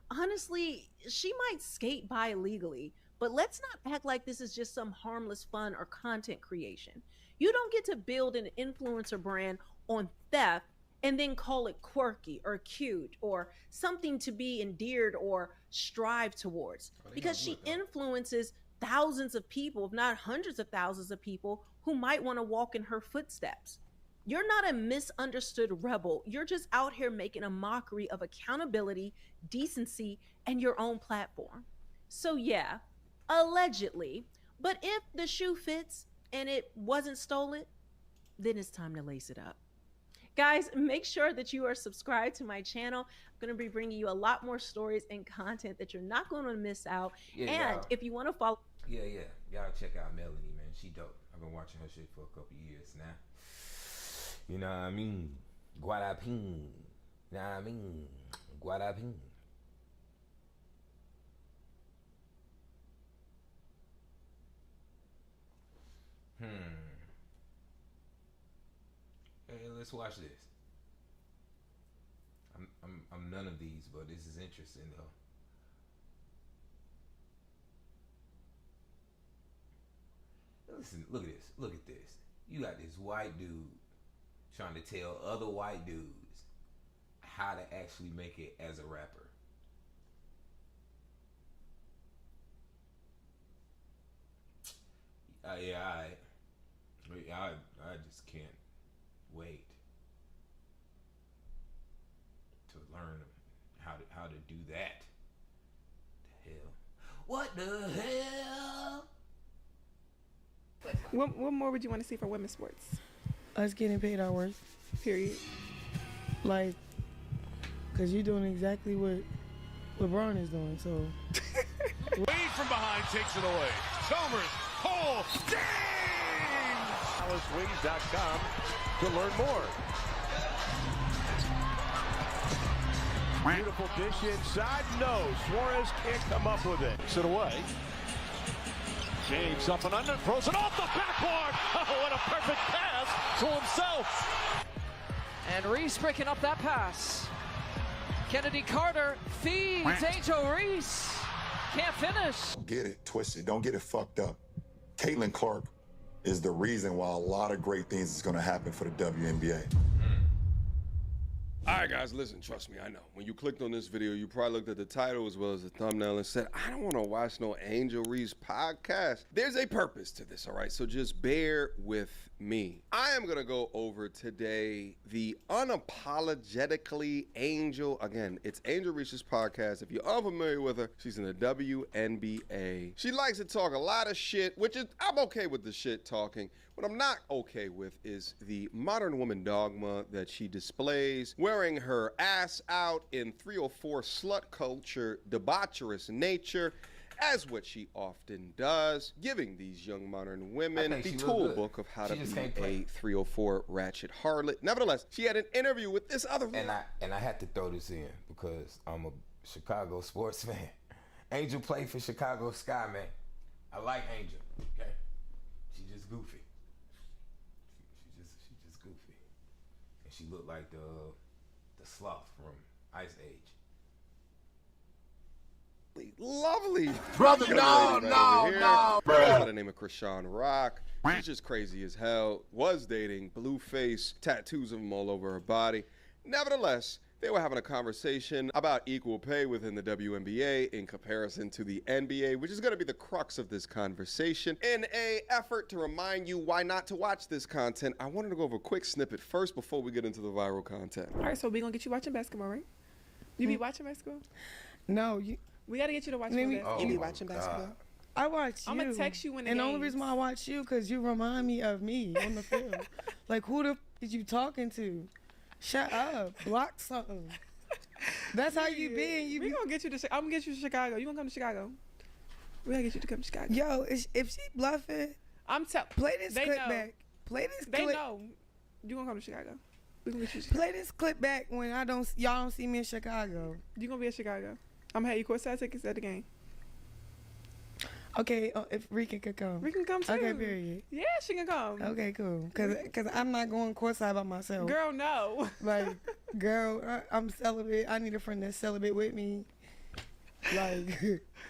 Honestly, she might skate by legally, but let's not act like this is just some harmless fun or content creation. You don't get to build an influencer brand on theft and then call it quirky or cute or something to be endeared or strive towards, because she influences thousands of people, if not hundreds of thousands of people, who might want to walk in her footsteps. You're not a misunderstood rebel. You're just out here making a mockery of accountability, decency, and your own platform. So yeah, allegedly, but if the shoe fits and it wasn't stolen, then it's time to lace it up. Guys, make sure that you are subscribed to my channel. I'm going to be bringing you a lot more stories and content that you're not going to miss out. Yeah, and y'all. if you want to follow... Yeah. Y'all check out Melanie, man. She dope. I've been watching her shit for a couple years now. You know what I mean? Guadapin. You know what I mean? Guadapin. Hey, let's watch this. I'm none of these, but this is interesting though. Listen, look at this. Look at this. You got this white dude trying to tell other white dudes how to actually make it as a rapper. I just can't wait to learn how to do that. The hell? What the hell? What more would you want to see for women's sports? Us getting paid our worth, period. Like, because you're doing exactly what LeBron is doing, so. Wade from behind takes it away. Chalmers, Cole, James! DallasWings.com to learn more. Beautiful dish inside. No, Suarez can't come up with it. Sit away. James up and under, throws it off the backboard. Oh, what a perfect pass to himself. And Reese breaking up that pass. Kennedy Carter feeds Angel Reese. Can't finish. Don't get it twisted. Don't get it fucked up. Caitlin Clark is the reason why a lot of great things is going to happen for the WNBA. All right, guys, listen, trust me, I know. When you clicked on this video, you probably looked at the title as well as the thumbnail and said, I don't want to watch no Angel Reese podcast. There's a purpose to this, all right? So just bear with me. I am going to go over today the Unapologetically Angel. Again, it's Angel Reese's podcast. If you're unfamiliar with her, she's in the WNBA. She likes to talk a lot of shit, which is, I'm okay with the shit talking. What I'm not okay with is the modern woman dogma that she displays, wearing her ass out in 304 slut culture, debaucherous nature, as what she often does, giving these young modern women the tool book of how to be a 304 ratchet harlot. Nevertheless, she had an interview with this other woman. And I had to throw this in because I'm a Chicago sports fan. Angel played for Chicago Sky, man. I like Angel, okay? She just goofy. She just goofy. And she looked like the sloth from Ice Age. Lovely. Brother, no. By the name of Krishan Rock. She's just crazy as hell. Was dating, blue face, tattoos of him all over her body. Nevertheless, they were having a conversation about equal pay within the WNBA in comparison to the NBA, which is going to be the crux of this conversation. In an effort to remind you why not to watch this content, I wanted to go over a quick snippet first before we get into the viral content. All right, so we're going to get you watching basketball, right? You be watching basketball? No, we got to get you to watch basketball. You be watching basketball? I watch you. I'm going to text you when the And the only reason why I watch you, because you remind me of me on the field. Like, who the f is you talking to? Shut up. Block something. That's how you be. We gonna get you to. I'm gonna get you to Chicago. You gonna come to Chicago? We gotta get you to come to Chicago. Yo, if she bluffing, play this clip back. Play this clip. They know. You gonna come to Chicago? We gonna get you to Play this clip back when y'all don't see me in Chicago. You gonna be in Chicago? I'm gonna have you courtside tickets at the game. Okay, if Rika could come. Rika can come too. Okay, period. Yeah, she can come. Okay, cool. Cause I'm not going courtside by myself. Girl, no. Like, girl, I'm celibate. I need a friend that's celibate with me. Like,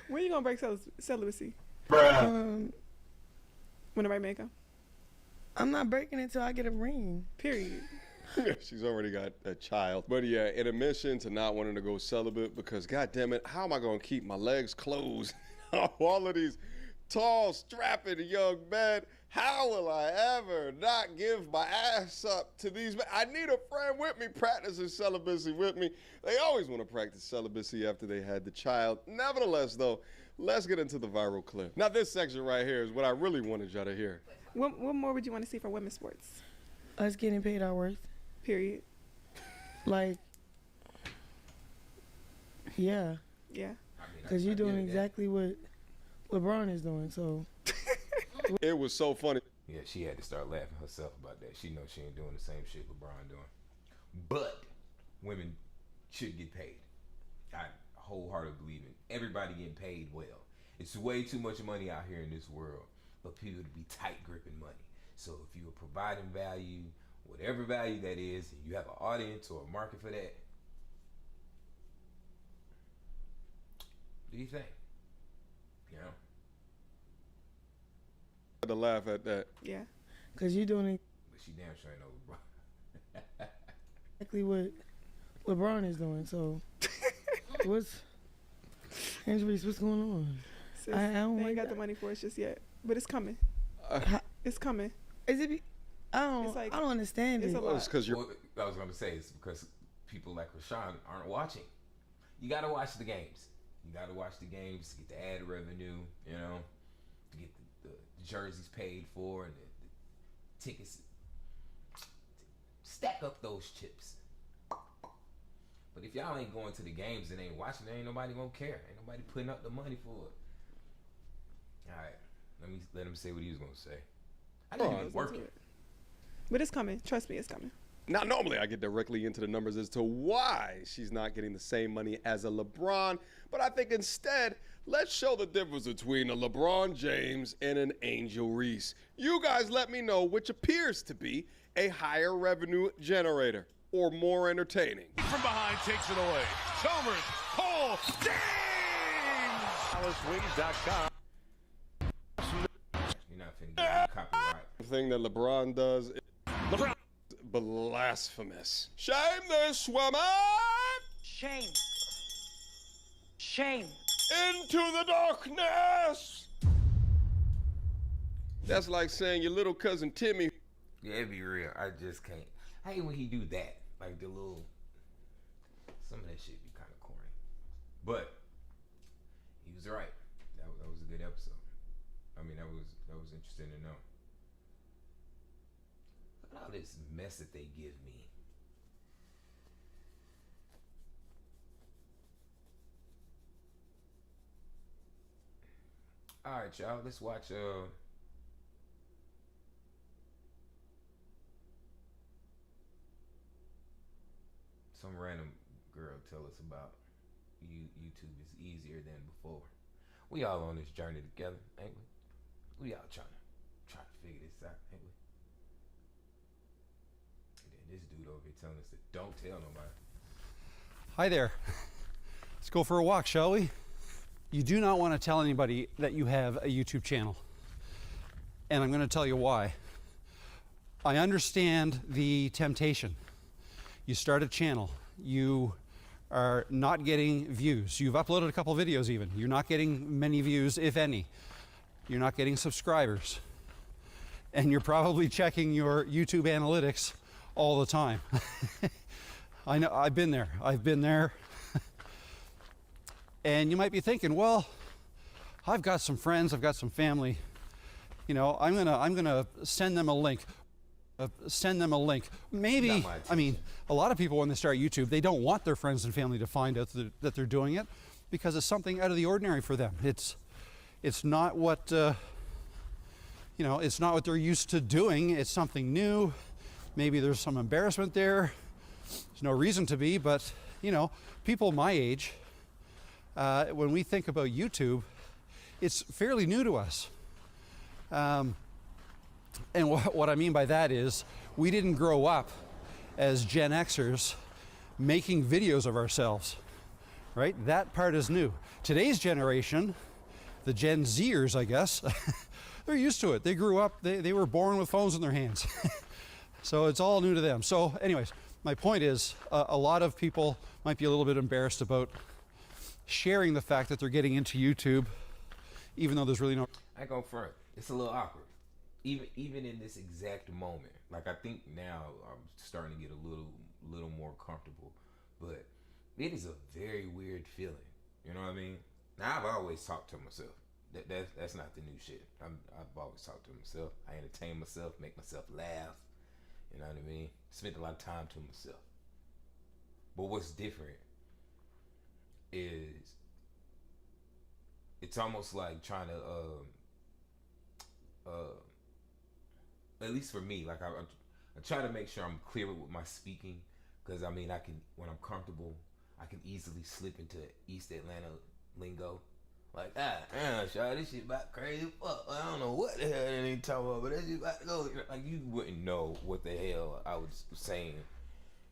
when you gonna break celibacy? Bruh. When the right man come? I'm not breaking it till I get a ring. Period. She's already got a child. But yeah, in admission to not wanting to go celibate because, goddamn it, how am I gonna keep my legs closed? All of these tall, strapping young men. How will I ever not give my ass up to these men? I need a friend with me practicing celibacy with me. They always want to practice celibacy after they had the child. Nevertheless, though, let's get into the viral clip. Now, this section right here is what I really wanted y'all to hear. What more would you want to see for women's sports? Us getting paid our worth. Period. Like, yeah. Yeah. Because you're doing exactly what LeBron is doing, so. It was so funny. Yeah, she had to start laughing herself about that. She knows she ain't doing the same shit LeBron doing. But women should get paid. I wholeheartedly believe in everybody getting paid well. It's way too much money out here in this world for people to be tight gripping money. So if you are providing value, whatever value that is, and you have an audience or a market for that, do you think? You know? I had to laugh at that. Yeah. Because you're doing But she damn sure ain't know LeBron. exactly what LeBron is doing, so. Reese, what's going on? Sis, I don't they like ain't got that. the money for us just yet, but it's coming. It's coming. Is it? I don't. It's like, I don't understand it's it. a lot. Because you're. Well, I was gonna say it's because people like Rashawn aren't watching. You gotta watch the games. You gotta watch the games to get the ad revenue. You know, to get the jerseys paid for and the tickets. Stack up those chips. But if y'all ain't going to the games and ain't watching, ain't nobody gonna care. Ain't nobody putting up the money for it. All right, let him say what he was gonna say. I know he was working. But it's coming. Trust me, it's coming. Now, normally I get directly into the numbers as to why she's not getting the same money as a LeBron, but I think instead, let's show the difference between a LeBron James and an Angel Reese. You guys let me know which appears to be a higher revenue generator or more entertaining. From behind takes it away. Chalmers, Cole, James! DallasWings.com. You're not finna get copyright. The thing that LeBron does is blasphemous. Shame this woman! Shame. Shame. Into the darkness! That's like saying your little cousin Timmy. Yeah, it'd be real. I just can't. I hate when he do that. Like the little. Some of that shit be kind of corny. But he was right. That was a good episode. I mean, that was interesting to know. Look at all this mess that they give me. All right, y'all. Let's watch. Some random girl tell us about YouTube is easier than before. We all on this journey together, ain't we? We all trying to figure this out, ain't we? And then this dude over here telling us that don't tell nobody. Hi there. Let's go for a walk, shall we? You do not want to tell anybody that you have a YouTube channel. And I'm going to tell you why. I understand the temptation. You start a channel, you are not getting views. You've uploaded a couple videos even. You're not getting many views, if any. You're not getting subscribers. And you're probably checking your YouTube analytics all the time. I know, I've been there. And you might be thinking, well, I've got some friends, I've got some family. You know, I'm gonna send them a link. Maybe, I mean, a lot of people when they start YouTube, they don't want their friends and family to find out that they're doing it because it's something out of the ordinary for them. It's not what, it's not what they're used to doing. It's something new. Maybe there's some embarrassment there. There's no reason to be, but, people my age, when we think about YouTube, it's fairly new to us. And what I mean by that is we didn't grow up as Gen Xers making videos of ourselves, right? That part is new. Today's generation, the Gen Zers, I guess, they're used to it. They grew up, they were born with phones in their hands. So it's all new to them. So anyways, my point is a lot of people might be a little bit embarrassed about sharing the fact that they're getting into YouTube, even though there's really no... I go front. It's a little awkward. Even in this exact moment, like I think now I'm starting to get a little more comfortable, but it is a very weird feeling. You know what I mean? Now I've always talked to myself. That's not the new shit. I've always talked to myself. I entertain myself, make myself laugh. You know what I mean? Spent a lot of time to myself. But what's different is it's almost like trying to at least for me, like I try to make sure I'm clear with my speaking, because I mean I can, when I'm comfortable, I can easily slip into East Atlanta lingo, like Shaw, this shit about crazy fuck. I don't know what the hell they ain't talking about, but that shit about to go. Like you wouldn't know what the hell I was saying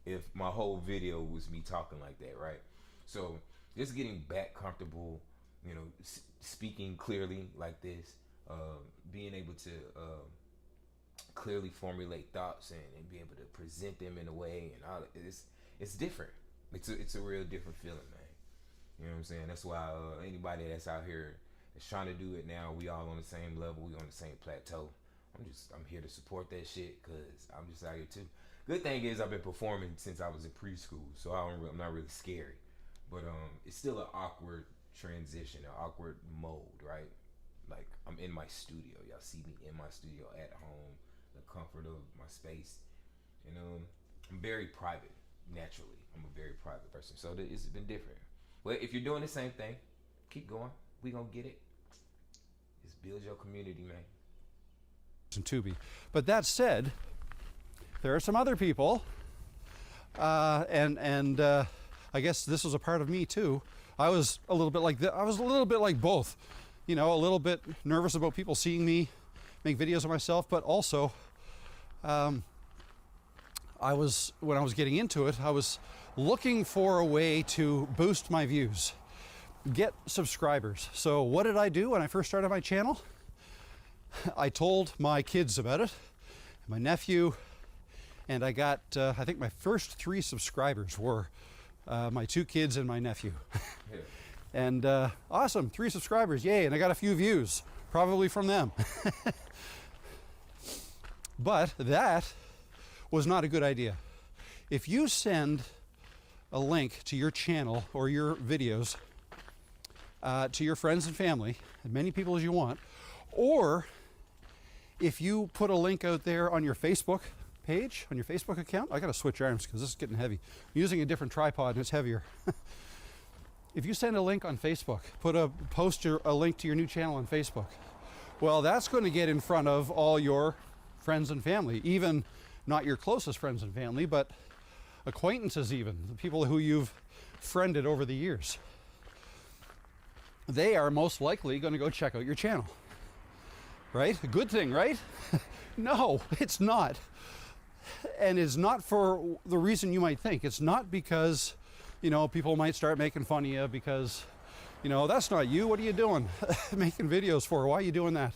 if my whole video was me talking like that, right? So just getting back comfortable, speaking clearly like this, being able to clearly formulate thoughts and be able to present them in a way, and all it's different. It's a real different feeling, man. You know what I'm saying? That's why anybody that's out here that's trying to do it now, we all on the same level, we on the same plateau. I'm here to support that shit because I'm just out here too. Good thing is I've been performing since I was in preschool, so I'm not really scary. But it's still an awkward transition, an awkward mode, right? Like I'm in my studio. Y'all see me in my studio at home, the comfort of my space. I'm very private naturally. I'm a very private person, so it's been different. But if you're doing the same thing, keep going. We gonna get it. Just build your community, man. Tubi. But that said, there are some other people, and I guess this was a part of me too. I was a little bit like I was a little bit like both, you know, a little bit nervous about people seeing me make videos of myself, but also when I was getting into it, I was looking for a way to boost my views, get subscribers. So what did I do when I first started my channel? I told my kids about it, my nephew, and I got, I think my first 3 subscribers were my 2 kids and my nephew. Yeah. And awesome, 3 subscribers, yay, and I got a few views, probably from them. But that was not a good idea. If you send a link to your channel or your videos to your friends and family, as many people as you want, or if you put a link out there on your Facebook page, on your Facebook account, I gotta switch arms because this is getting heavy. I'm using a different tripod and it's heavier. If you send a link on Facebook, post a link to your new channel on Facebook, well, that's going to get in front of all your friends and family, even not your closest friends and family, but acquaintances, even the people who you've friended over the years. They are most likely going to go check out your channel, right? A good thing, right? No, it's not. And it's not for the reason you might think. It's not because, you know, people might start making fun of you because, you know, that's not you. What are you doing? Making videos for? Why are you doing that?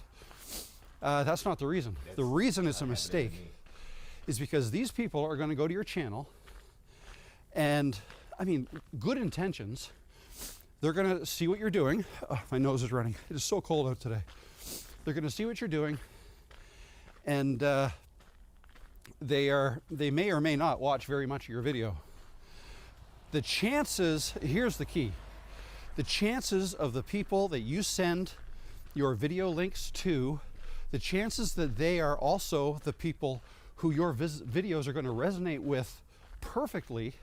That's not the reason. The reason it's a mistake is because these people are going to go to your channel and, I mean, good intentions. They're going to see what you're doing. Oh, my nose is running. It is so cold out today. They're going to see what you're doing, and they may or may not watch very much of your video. The chances, here's the key, the chances of the people that you send your video links to, the chances that they are also the people who your videos are going to resonate with perfectly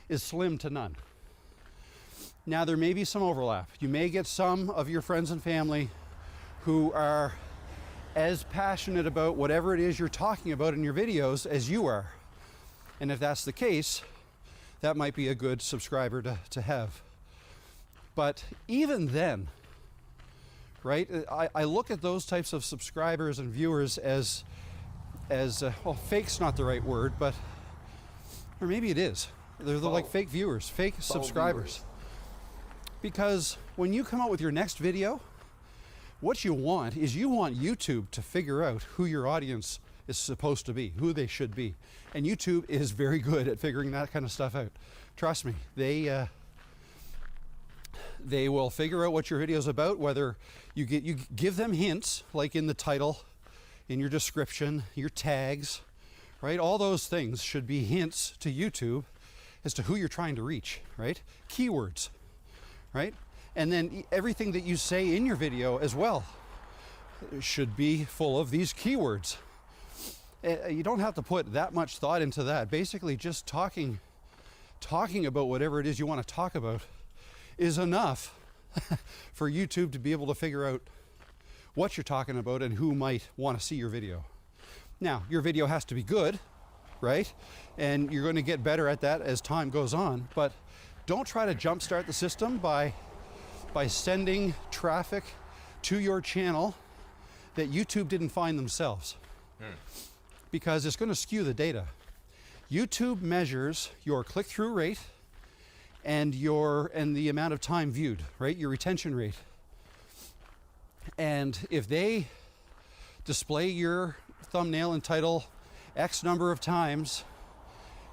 is slim to none. Now, there may be some overlap. You may get some of your friends and family who are as passionate about whatever it is you're talking about in your videos as you are. And if that's the case, that might be a good subscriber to have. But even then, right, I look at those types of subscribers and viewers as well, fake's not the right word, but, or maybe it is. They're like fake viewers, fake subscribers. Because when you come out with your next video, what you want is you want YouTube to figure out who your audience is supposed to be, who they should be. And YouTube is very good at figuring that kind of stuff out. Trust me, they will figure out what your video is about, whether you give them hints, like in the title, in your description, your tags, right? All those things should be hints to YouTube as to who you're trying to reach, right? Keywords, right? And then everything that you say in your video as well should be full of these keywords. You don't have to put that much thought into that. Basically, just talking about whatever it is you want to talk about is enough for YouTube to be able to figure out what you're talking about and who might want to see your video. Now, your video has to be good, right? And you're going to get better at that as time goes on, but don't try to jumpstart the system by sending traffic to your channel that YouTube didn't find themselves. Because it's going to skew the data. YouTube measures your click-through rate and the amount of time viewed, right? Your retention rate. And if they display your thumbnail and title X number of times,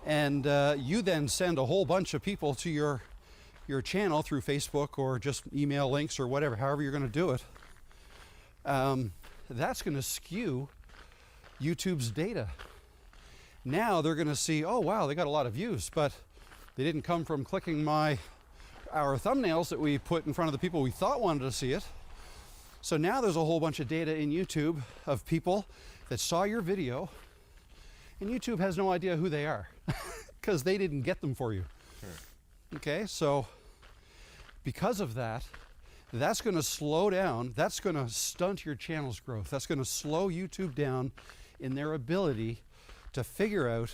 and you then send a whole bunch of people to your channel through Facebook or just email links or whatever, however you're going to do it, that's going to skew YouTube's data. Now they're going to see, oh wow, they got a lot of views, but they didn't come from clicking our thumbnails that we put in front of the people we thought wanted to see it. So now there's a whole bunch of data in YouTube of people that saw your video, and YouTube has no idea who they are because they didn't get them for you. Okay, so because of that, that's going to slow down, that's going to stunt your channel's growth. That's going to slow YouTube down in their ability to figure out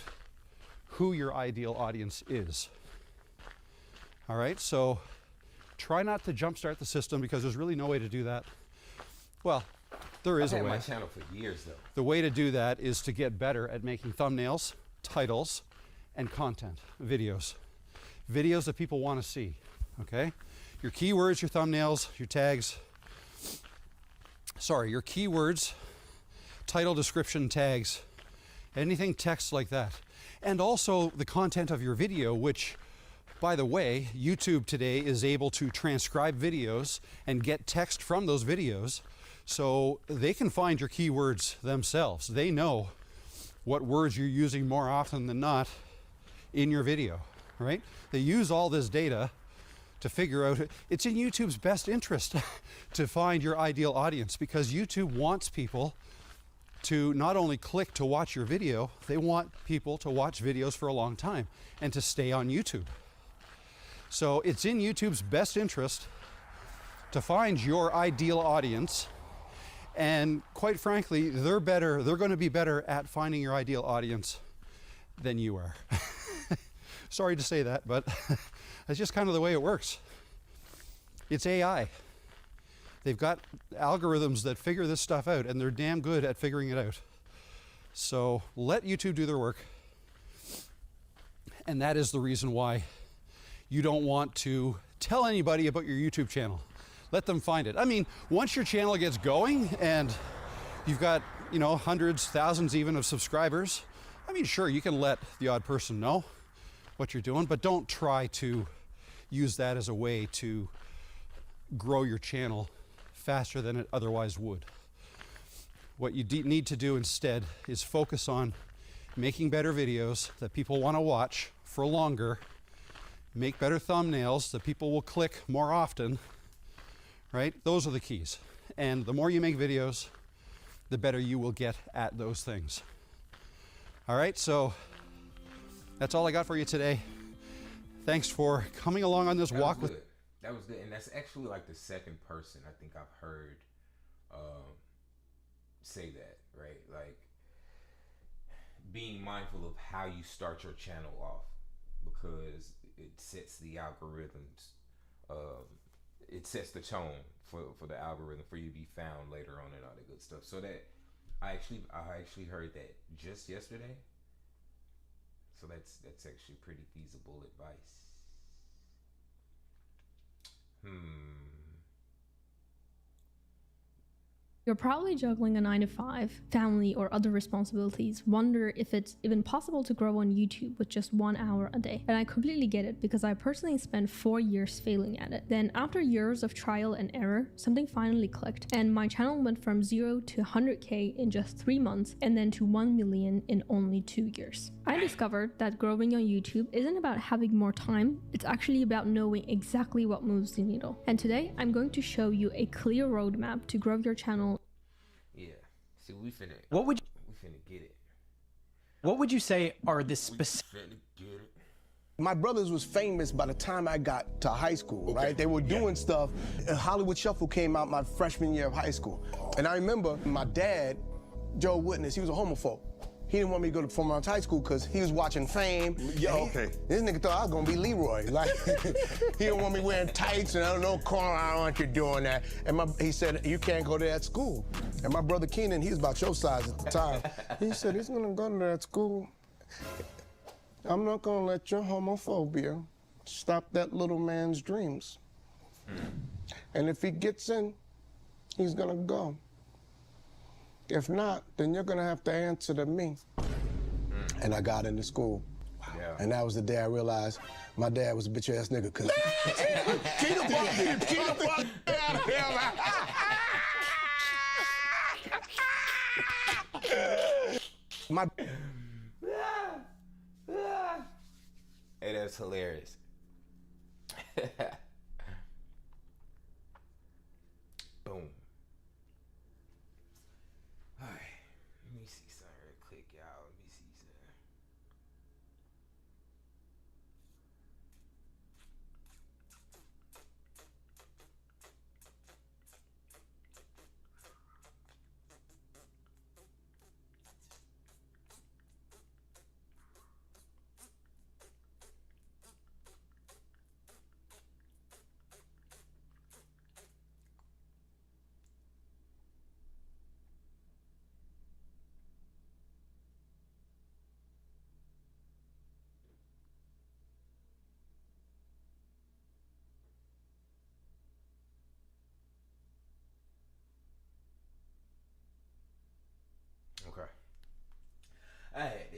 who your ideal audience is. All right, so try not to jumpstart the system because there's really no way to do that. Well, there is I've a had way. my channel for years though. The way to do that is to get better at making thumbnails, titles, and content, videos. Videos that people want to see, okay? Your keywords, your thumbnails, your tags, your keywords, title, description, tags, anything text like that. And also the content of your video, which, by the way, YouTube today is able to transcribe videos and get text from those videos, so they can find your keywords themselves. They know what words you're using more often than not in your video, right? They use all this data to figure out, it's in YouTube's best interest to find your ideal audience, because YouTube wants people to not only click to watch your video, they want people to watch videos for a long time and to stay on YouTube. So it's in YouTube's best interest to find your ideal audience, and quite frankly, they're going to be better at finding your ideal audience than you are. Sorry to say that, but that's just kind of the way it works. It's AI. They've got algorithms that figure this stuff out, and they're damn good at figuring it out. So let YouTube do their work. And that is the reason why you don't want to tell anybody about your YouTube channel. Let them find it. I mean, once your channel gets going and you've got, hundreds, thousands even of subscribers, I mean, sure, you can let the odd person know what you're doing, but don't try to use that as a way to grow your channel faster than it otherwise would. What you need to do instead is focus on making better videos that people want to watch for longer, make better thumbnails that people will click more often, right? Those are the keys. And the more you make videos, the better you will get at those things. All right, so that's all I got for you today. Thanks for coming along on this walk with. That was good, and that's actually like the second person I think I've heard say that, right? Like being mindful of how you start your channel off, because it sets the algorithms, it sets the tone for the algorithm for you to be found later on and all that good stuff. So that I actually heard that just yesterday. So that's actually pretty feasible advice. You're probably juggling a 9-to-5, family, or other responsibilities. Wonder if it's even possible to grow on YouTube with just 1 hour a day. And I completely get it, because I personally spent 4 years failing at it. Then after years of trial and error, something finally clicked, and my channel went from 0 to 100K in just 3 months, and then to 1 million in only 2 years. I discovered that growing on YouTube isn't about having more time, it's actually about knowing exactly what moves the needle. And today, I'm going to show you a clear roadmap to grow your channel. Yeah. See, we finna get it. What would you say are the specific? My brothers was famous by the time I got to high school, right? They were doing stuff. Hollywood Shuffle came out my freshman year of high school. And I remember my dad, Joe Witness, he was a homophobe. He didn't want me to go to Performing Arts High School because he was watching Fame. Yeah, okay. This nigga thought I was gonna be Leroy. Like, he didn't want me wearing tights and I don't know, corner, I don't want you doing that. And he said, you can't go to that school. And my brother Keenan, he was about your size at the time. He said, he's gonna go to that school. I'm not gonna let your homophobia stop that little man's dreams. And if he gets in, he's gonna go. If not, then you're gonna have to answer to me. And I got into school. Yeah. And that was the day I realized my dad was a bitch ass nigga, cause keep the fuck out of here, man. Hey, that's hilarious. Boom. All right, let me see something real quick, y'all. Let me see something.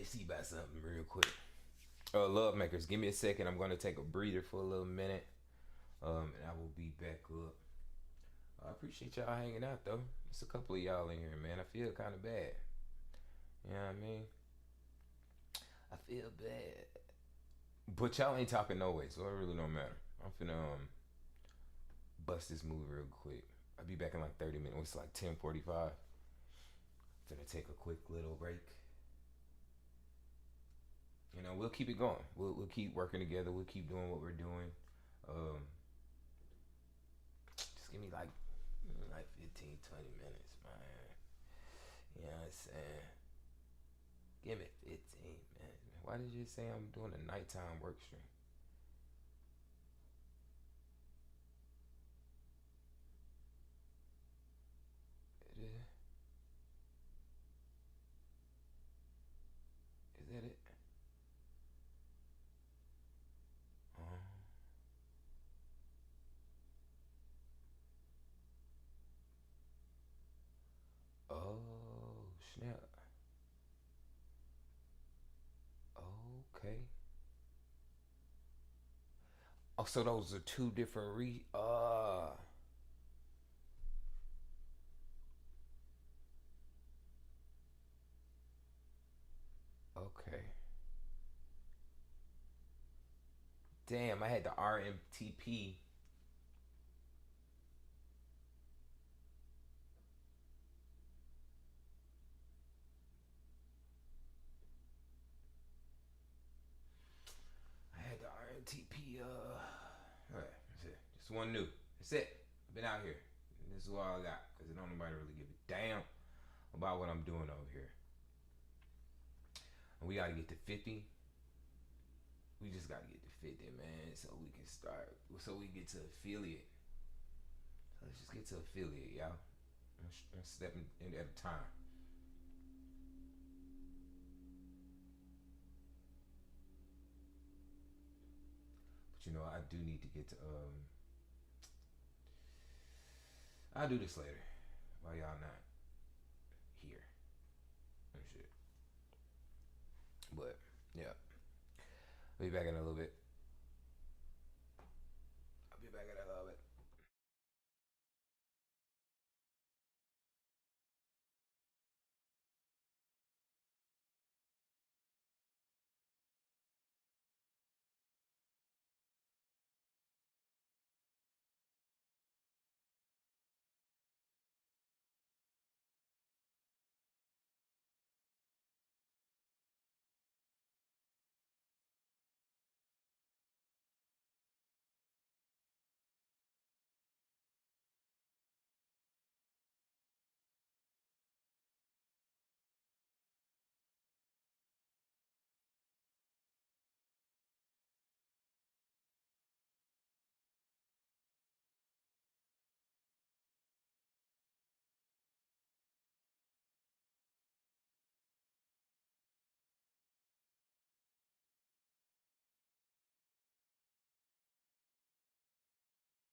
see about something real quick. Love makers, give me a second. I'm gonna take a breather for a little minute, and I will be back up. I appreciate y'all hanging out though. It's a couple of y'all in here, man. I feel kind of bad. You know what I mean? I feel bad, but y'all ain't talking no way, so it really don't matter. I'm finna bust this move real quick. I'll be back in like 30 minutes. It's like 10:45. Finna take a quick little break. You know, we'll keep it going. We'll keep working together. We'll keep doing what we're doing. Just give me like 15, 20 minutes, man. You know what I'm saying? Give me 15 minutes, man. Why did you say I'm doing a nighttime work stream? Is that it? Oh, snap. Okay. Oh, so those are two different okay. Damn, I had the RMTP. RMTP, alright, that's it. Just one new. That's it. I've been out here. And this is all I got. Because don't nobody really give a damn about what I'm doing over here. And we gotta get to 50. We just gotta get to 50, man, so we can start, so we get to affiliate. So let's just get to affiliate, y'all. I'm stepping in at a time. But you know, I do need to get to, I'll do this later while y'all not here and shit. But yeah, I'll be back in a little bit.